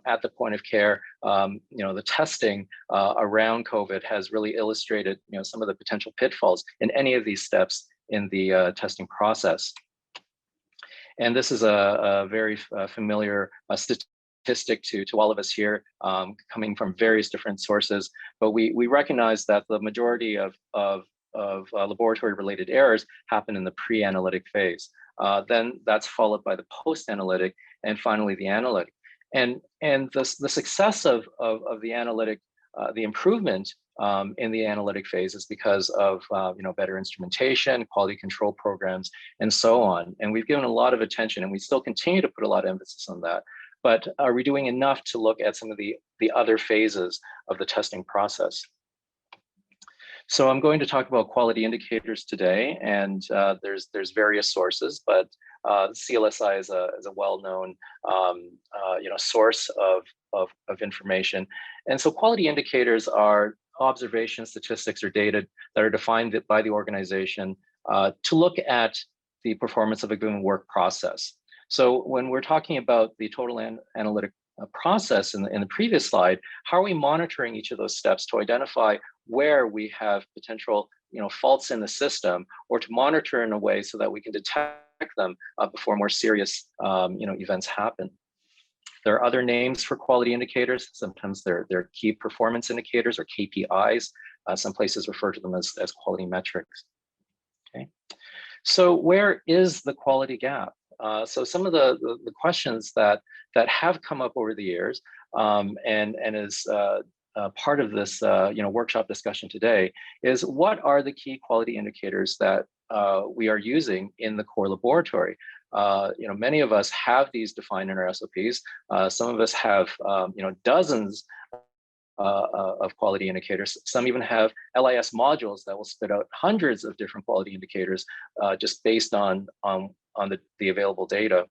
at the point of care. The testing around COVID has really illustrated some of the potential pitfalls in any of these steps in the testing process. And this is a very familiar statistic to all of us here, coming from various different sources. But we recognize that the majority of laboratory-related errors happen in the pre-analytic phase. Then that's followed by the post-analytic, and finally the analytic. And the success of the analytic, the improvement in the analytic phase is because of better instrumentation, quality control programs, and so on. And we've given a lot of attention, and we still continue to put a lot of emphasis on that. But are we doing enough to look at some of the other phases of the testing process? So I'm going to talk about quality indicators today, and there's various sources, but CLSI is a well-known source of information. And so quality indicators are observations, statistics, or data that are defined by the organization to look at the performance of a given work process. So when we're talking about the total analytic process in the previous slide, how are we monitoring each of those steps to identify where we have potential faults in the system, or to monitor in a way so that we can detect them before more serious events happen? There are other names for quality indicators. Sometimes they're key performance indicators, or KPIs. Some places refer to them as quality metrics. Okay, so where is the quality gap? So some of the questions that have come up over the years, and is part of this workshop discussion today, is what are the key quality indicators that we are using in the core laboratory? Many of us have these defined in our SOPs. Some of us have dozens of quality indicators. Some even have LIS modules that will spit out hundreds of different quality indicators just based on the available data.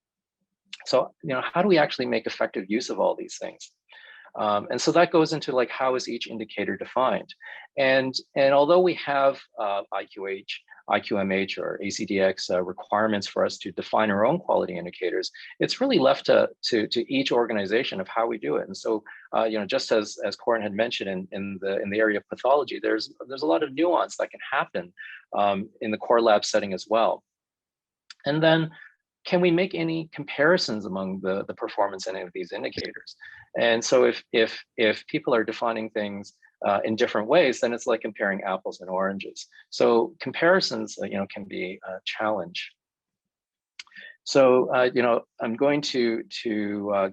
So how do we actually make effective use of all these things? And so that goes into how is each indicator defined? And although we have IQH, IQMH, or ACDX requirements for us to define our own quality indicators, it's really left to each organization of how we do it. And so just as Corwyn had mentioned in the area of pathology, there's a lot of nuance that can happen in the core lab setting as well. And then, can we make any comparisons among the performance in any of these indicators? And so if people are defining things in different ways, then it's like comparing apples and oranges. So comparisons, can be a challenge. So I'm going to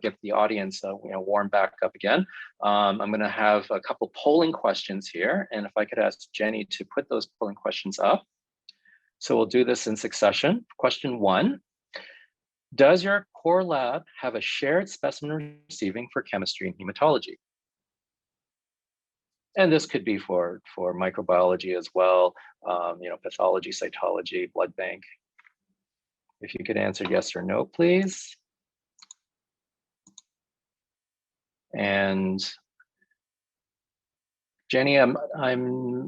get the audience warm back up again. I'm going to have a couple polling questions here, and if I could ask Jenny to put those polling questions up. So we'll do this in succession. Question 1. Does your core lab have a shared specimen receiving for chemistry and hematology? And this could be for microbiology as well, pathology, cytology, blood bank. If you could answer yes or no, please. And Jenny, I'm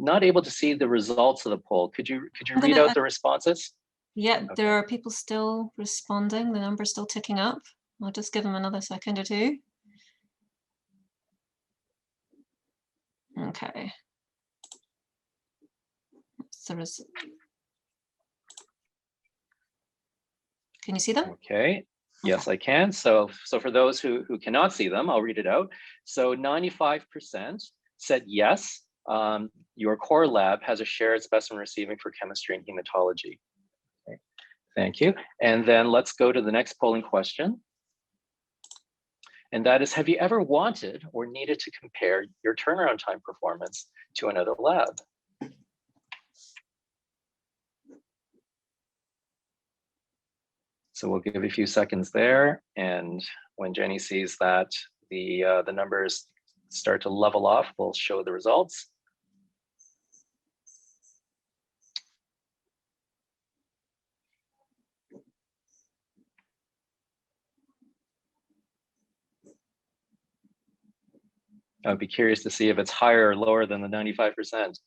not able to see the results of the poll. Could you read out the responses? Yeah, Okay. There are people still responding. The number's still ticking up. I'll just give them another second or two. Okay. So can you see them? Okay. Yes, I can. So for those who cannot see them, I'll read it out. So 95% said yes, your core lab has a shared specimen receiving for chemistry and hematology. Okay. Thank you. And then let's go to the next polling question. And that is, have you ever wanted or needed to compare your turnaround time performance to another lab? So we'll give a few seconds there. And when Jenny sees that the numbers start to level off, we'll show the results. I would be curious to see if it's higher or lower than the 95%.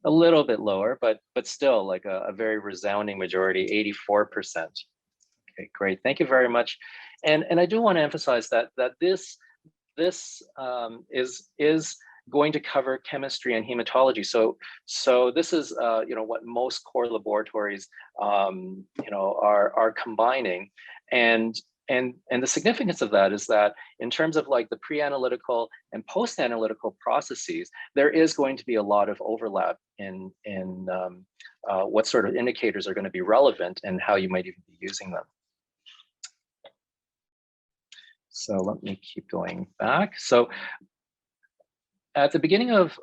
A little bit lower, but still like a very resounding majority, 84%. Okay, great. Thank you very much. And I do want to emphasize that this is going to cover chemistry and hematology. So this is what most core laboratories are combining, and the significance of that is that in terms of like the pre-analytical and post-analytical processes, there is going to be a lot of overlap in what sort of indicators are going to be relevant and how you might even be using them. So let me keep going back. So at the beginning of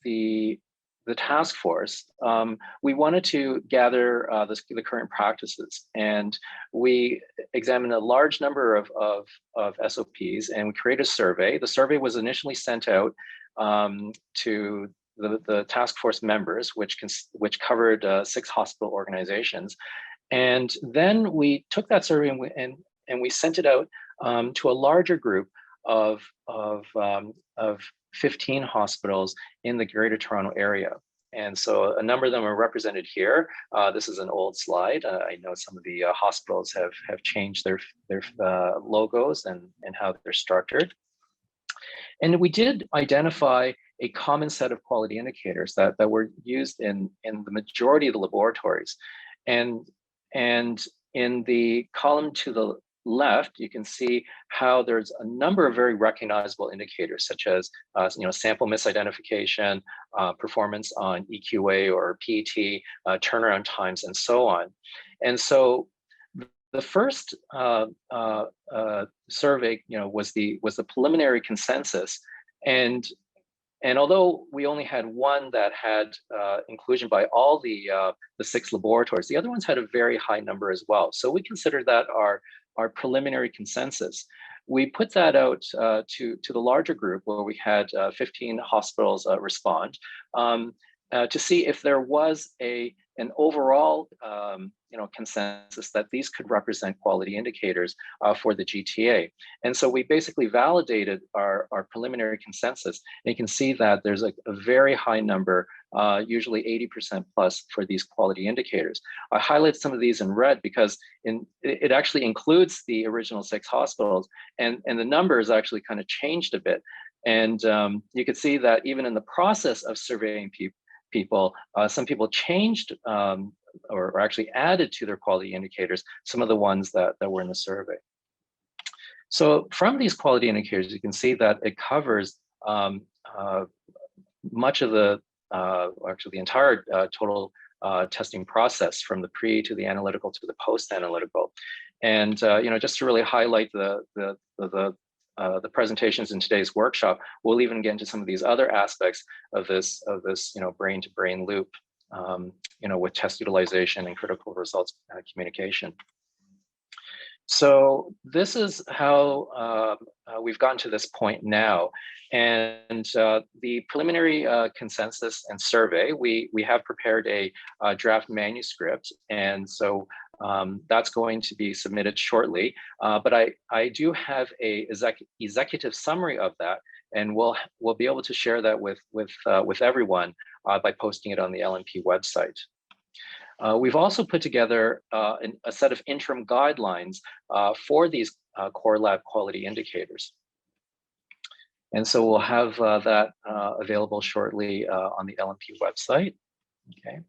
the task force, we wanted to gather the current practices, and we examined a large number of SOPs, and we created a survey. The survey was initially sent out to the task force members, which covered 6 hospital organizations, and then we took that survey and we sent it out to a larger group of 15 hospitals in the Greater Toronto area. And so a number of them are represented here. This is an old slide. I know some of the hospitals have changed their logos and how they're structured. And we did identify a common set of quality indicators that were used in the majority of the laboratories. And in the column to the left, you can see how there's a number of very recognizable indicators, such as sample misidentification, performance on EQA or PET, turnaround times, and so on. And so the first survey, was the preliminary consensus, and although we only had one that had inclusion by all the 6 laboratories, the other ones had a very high number as well. So we consider that our preliminary consensus. We put that out to the larger group where we had 15 hospitals respond to see if there was an overall consensus that these could represent quality indicators for the GTA. And so we basically validated our preliminary consensus. And you can see that there's a very high number, usually 80% plus, for these quality indicators. I highlight some of these in red because it actually includes the original 6 hospitals, and the numbers actually kind of changed a bit. And you can see that even in the process of surveying people, some people changed or actually added to their quality indicators some of the ones that were in the survey. So from these quality indicators, you can see that it covers much of actually the entire total testing process, from the pre to the analytical to the post-analytical. And just to really highlight the presentations in today's workshop, we'll even get into some of these other aspects of this brain-to-brain loop, with test utilization and critical results communication. So this is how we've gotten to this point now. And the preliminary consensus and survey, we have prepared a draft manuscript, and so that's going to be submitted shortly. But I do have a executive summary of that, and we'll be able to share that with everyone by posting it on the LMP website. We've also put together a set of interim guidelines for these core lab quality indicators. And so we'll have that available shortly on the LMP website. Okay.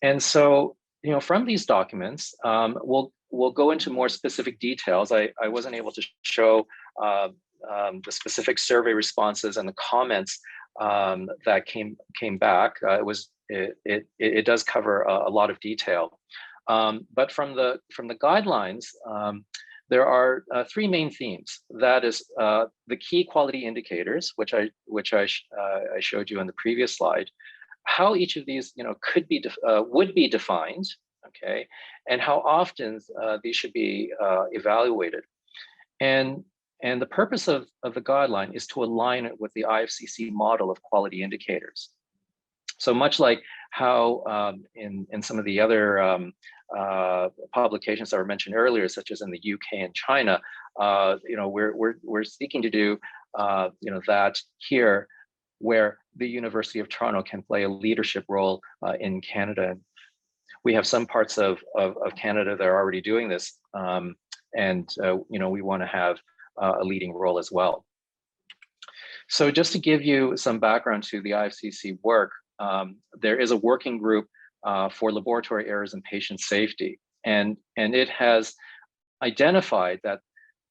And so, from these documents, we'll go into more specific details. I wasn't able to show the specific survey responses and the comments that came back. It does cover a lot of detail, but from the guidelines, there are 3 main themes. That is the key quality indicators, which I showed you on the previous slide, how each of these would be defined, okay, and how often these should be evaluated. And the purpose of the guideline is to align it with the IFCC model of quality indicators. So much like how in some of the other publications that were mentioned earlier, such as in the UK and China, we're seeking to do that here, where the University of Toronto can play a leadership role in Canada. We have some parts of Canada that are already doing this, and we want to have a leading role as well. So just to give you some background to the IFCC work, there is a working group for laboratory errors and patient safety, and it has identified that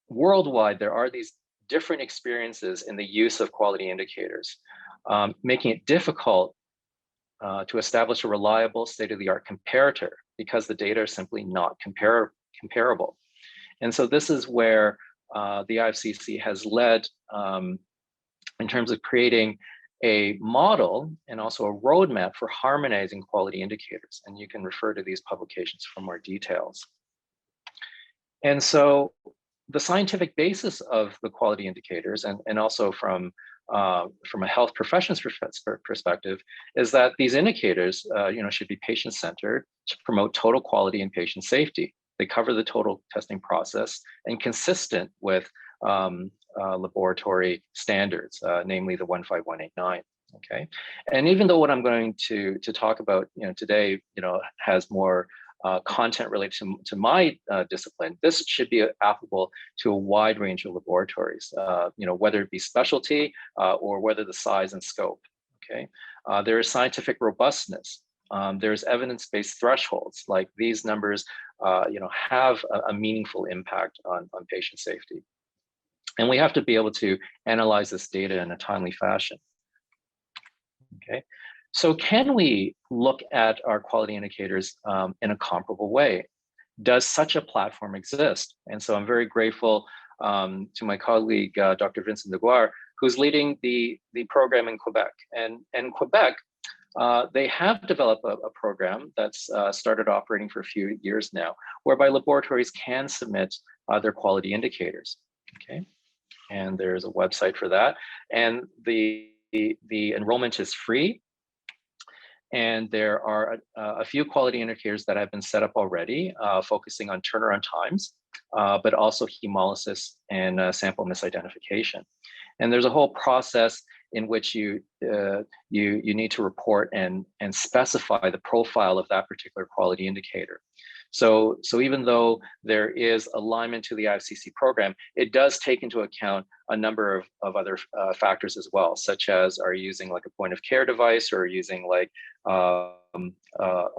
worldwide there are these different experiences in the use of quality indicators, making it difficult to establish a reliable state-of-the-art comparator because the data are simply not comparable. And so this is where the IFCC has led in terms of creating a model and also a roadmap for harmonizing quality indicators. And you can refer to these publications for more details. And so the scientific basis of the quality indicators, and also from a health professions perspective, is that these indicators should be patient-centered to promote total quality and patient safety. They cover the total testing process and consistent with laboratory standards, namely the 15189. Okay, and even though what I'm going to talk about today has more content related to my discipline, this should be applicable to a wide range of laboratories, whether it be specialty or whether the size and scope. Okay, there is scientific robustness. There's evidence-based thresholds, like these numbers have a meaningful impact on patient safety. And we have to be able to analyze this data in a timely fashion. Okay, so can we look at our quality indicators in a comparable way? Does such a platform exist? And so I'm very grateful to my colleague, Dr. Vincent Deguar, who's leading the program in Quebec. And in Quebec, they have developed a program that's started operating for a few years now, whereby laboratories can submit their quality indicators. Okay, and there's a website for that, and the enrollment is free. And there are a few quality indicators that have been set up already, focusing on turnaround times, but also hemolysis and sample misidentification. And there's a whole process in which you need to report and specify the profile of that particular quality indicator. So even though there is alignment to the IFCC program, it does take into account a number of other factors as well, such as, are you using like a point of care device, or using like a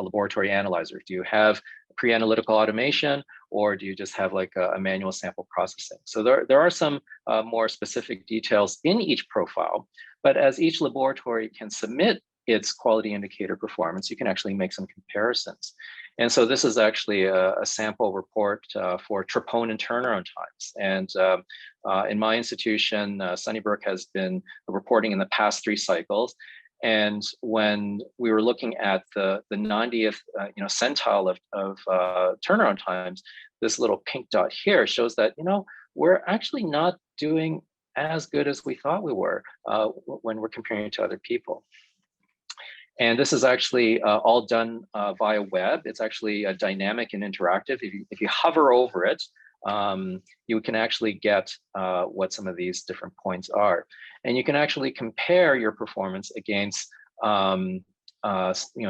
laboratory analyzer? Do you have pre-analytical automation, or do you just have like a manual sample processing? So there are some more specific details in each profile, but as each laboratory can submit its quality indicator performance, you can actually make some comparisons. And so this is actually a sample report for troponin turnaround times. And in my institution, Sunnybrook has been reporting in the past 3 cycles. And when we were looking at the 90th centile of turnaround times, this little pink dot here shows that we're actually not doing as good as we thought we were when we're comparing it to other people. And this is actually all done via web. It's actually dynamic and interactive. If you hover over it, you can actually get what some of these different points are. And you can actually compare your performance against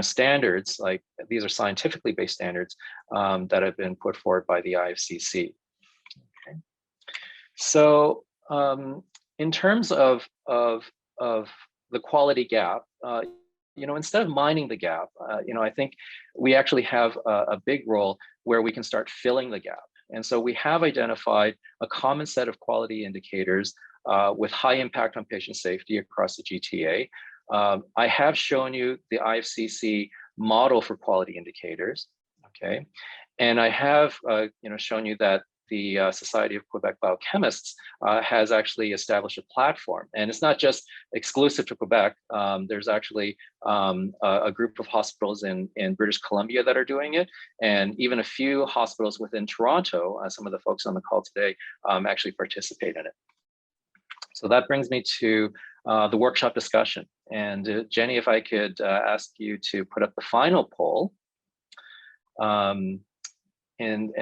standards, like these are scientifically based standards that have been put forward by the IFCC. Okay. So in terms of the quality gap, instead of mining the gap, I think we actually have a big role where we can start filling the gap. And so we have identified a common set of quality indicators with high impact on patient safety across the GTA. I have shown you the IFCC model for quality indicators, okay? And I have shown you that the Society of Quebec Biochemists has actually established a platform. And it's not just exclusive to Quebec. There's actually a group of hospitals in British Columbia that are doing it, and even a few hospitals within Toronto, some of the folks on the call today actually participate in it. So that brings me to the workshop discussion. Jenny, if I could ask you to put up the final poll. And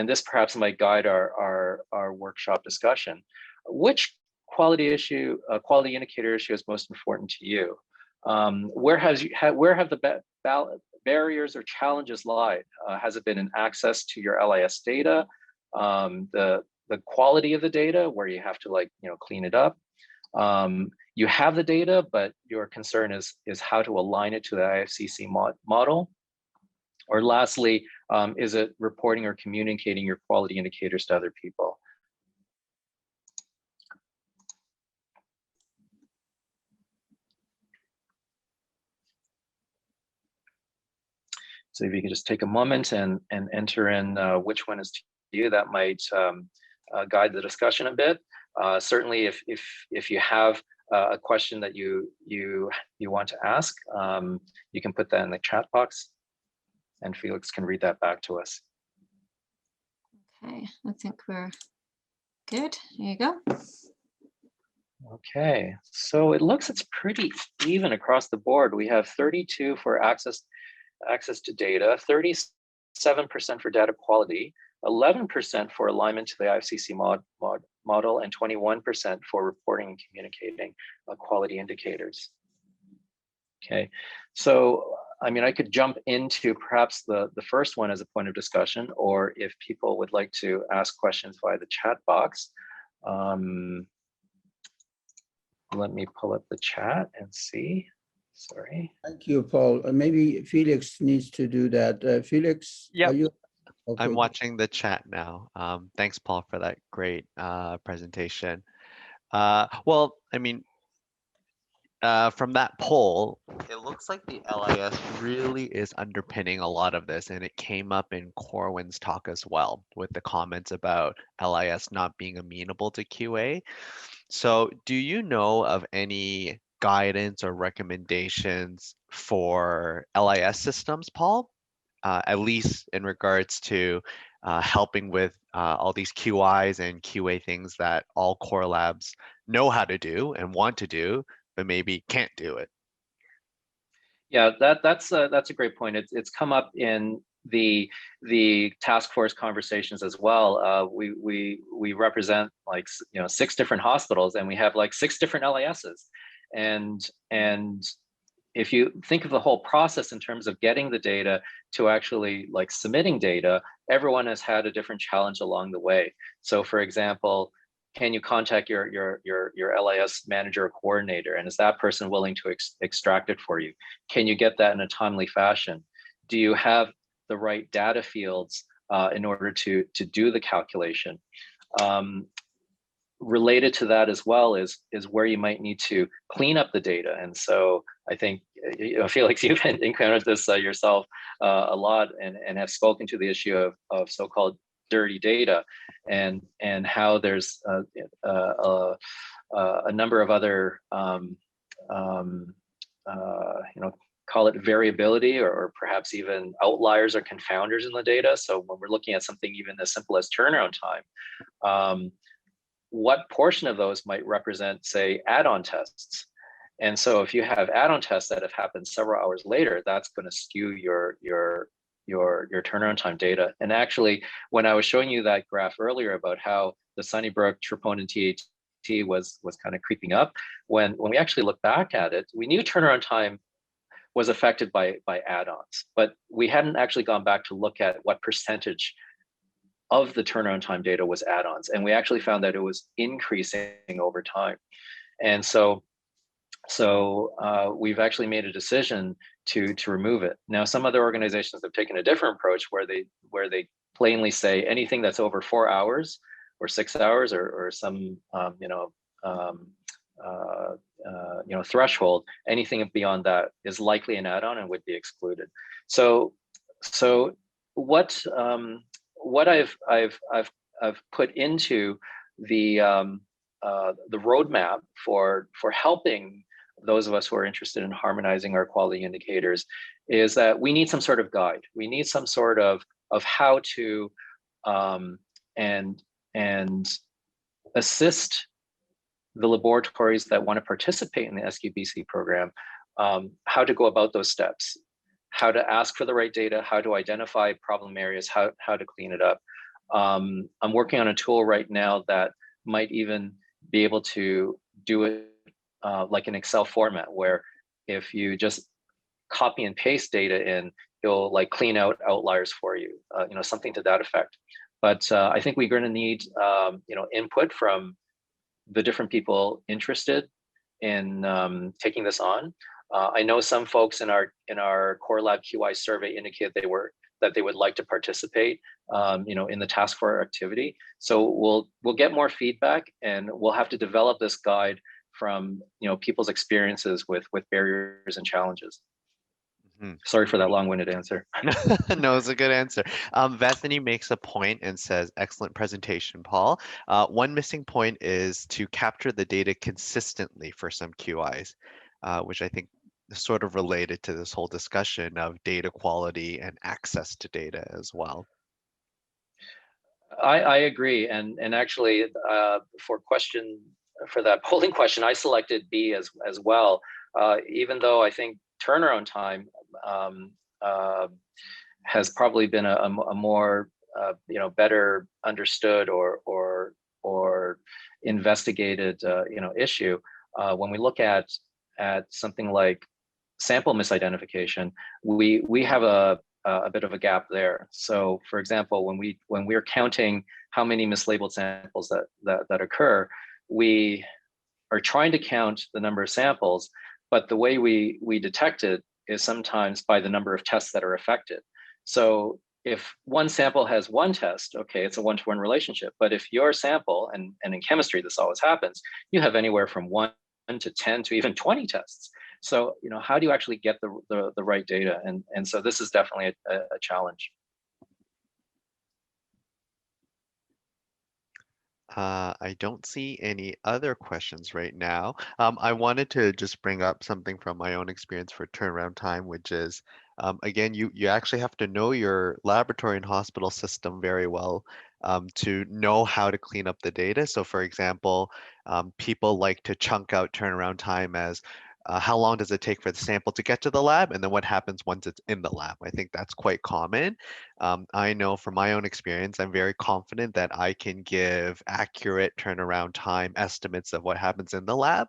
this perhaps might guide our workshop discussion. Which quality indicator issue is most important to you? Where have the barriers or challenges lied? Has it been in access to your LIS data, the quality of the data, where you have to clean it up? You have the data, but your concern is how to align it to the IFCC model. Or lastly, is it reporting or communicating your quality indicators to other people? So if you could just take a moment and enter in which one is to you, that might guide the discussion a bit. Certainly, if you have a question that you want to ask, you can put that in the chat box, and Felix can read that back to us. Okay, I think we're good. Here you go. Okay, so it looks it's pretty even across the board. We have 32 for access to data, 37% for data quality, 11% for alignment to the IFCC model, and 21% for reporting and communicating quality indicators. Okay, so I mean, I could jump into perhaps the first one as a point of discussion, or if people would like to ask questions via the chat box. Let me pull up the chat and see. Sorry. Thank you, Paul. Maybe Felix needs to do that. Felix, Yep. are you? Okay. I'm watching the chat now. Thanks, Paul, for that great presentation. Well, I mean, from that poll, it looks like the LIS really is underpinning a lot of this, and it came up in Corwyn's talk as well, with the comments about LIS not being amenable to QA. So do you know of any guidance or recommendations for LIS systems, Paul? At least in regards to helping with all these QIs and QA things that all core labs know how to do and want to do, but maybe can't do it. Yeah, that's a great point. It's come up in the task force conversations as well. We represent 6 different hospitals, and we have 6 different LISs, and if you think of the whole process in terms of getting the data to actually submitting data, everyone has had a different challenge along the way. So for example, can you contact your LIS manager or coordinator, and is that person willing to extract it for you? Can you get that in a timely fashion? Do you have the right data fields in order to do the calculation? Related to that as well is where you might need to clean up the data. And so I think, Felix, you've encountered this yourself a lot, and have spoken to the issue of so-called dirty data, and how there's a number of other call it variability, or perhaps even outliers or confounders in the data. So when we're looking at something even as simple as turnaround time, what portion of those might represent, say, add-on tests? And so if you have add-on tests that have happened several hours later, that's going to skew your turnaround time data. And actually, when I was showing you that graph earlier about how the Sunnybrook, troponin TAT was kind of creeping up, when we actually look back at it, we knew turnaround time was affected by add-ons, but we hadn't actually gone back to look at what percentage of the turnaround time data was add-ons, and we actually found that it was increasing over time. And so we've actually made a decision to remove it. Now, some other organizations have taken a different approach, where they plainly say anything that's over 4 hours or 6 hours, or some threshold, anything beyond that is likely an add-on and would be excluded. So what I've put into the roadmap for helping those of us who are interested in harmonizing our quality indicators is that we need some sort of guide. We need some sort of how to and assist the laboratories that want to participate in the SQBC program how to go about those steps, how to ask for the right data, how to identify problem areas, how to clean it up. I'm working on a tool right now that might even be able to do it like an Excel format, where if you just copy and paste data in, it'll like clean out outliers for you, something to that effect. But I think we're going to need input from the different people interested in taking this on. I know some folks in our Core Lab QI survey indicated that they would like to participate, in the task force activity. So we'll get more feedback, and we'll have to develop this guide from people's experiences with barriers and challenges. Sorry for that long-winded answer. No, it's a good answer. Bethany makes a point and says, excellent presentation, Paul. One missing point is to capture the data consistently for some QIs, which I think is sort of related to this whole discussion of data quality and access to data as well. I agree. And actually, for that polling question, I selected B as well, even though I think turnaround time has probably been a more better understood or investigated issue. When we look at something like sample misidentification, we have a bit of a gap there. So, for example, when we're counting how many mislabeled samples that occur, we are trying to count the number of samples, but the way we detect it is sometimes by the number of tests that are affected. So if one sample has one test, okay, it's a one-to-one relationship. But if your sample, and in chemistry this always happens, you have anywhere from 1 to 10 to even 20 tests. So how do you actually get the right data? And so this is definitely a challenge. I don't see any other questions right now. I wanted to just bring up something from my own experience for turnaround time, which is, again, you actually have to know your laboratory and hospital system very well to know how to clean up the data. So for example, people like to chunk out turnaround time as how long does it take for the sample to get to the lab, and then what happens once it's in the lab. I think that's quite common. I know from my own experience, I'm very confident that I can give accurate turnaround time estimates of what happens in the lab,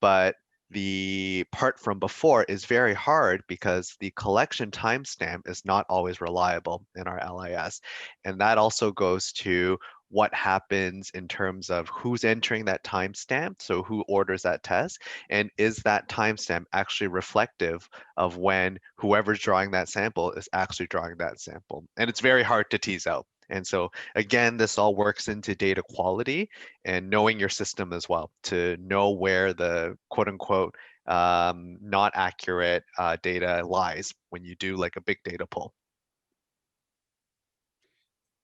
but the part from before is very hard because the collection timestamp is not always reliable in our LIS. And that also goes to what happens in terms of who's entering that timestamp, so who orders that test, and is that timestamp actually reflective of when whoever's drawing that sample is actually drawing that sample. And it's very hard to tease out. And so again, this all works into data quality and knowing your system as well to know where the quote unquote not accurate data lies when you do like a big data pull.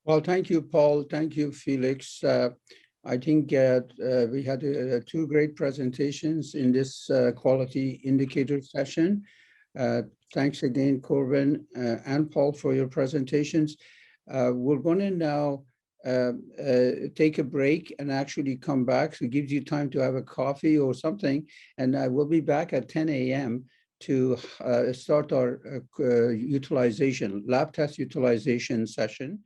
Well, thank you, Paul. Thank you, Felix. I think we had two great presentations in this quality indicator session. Thanks again, Corwyn and Paul, for your presentations. We're going to now take a break and actually come back. So it gives you time to have a coffee or something. And we'll be back at 10 a.m. to start our utilization, lab test utilization session.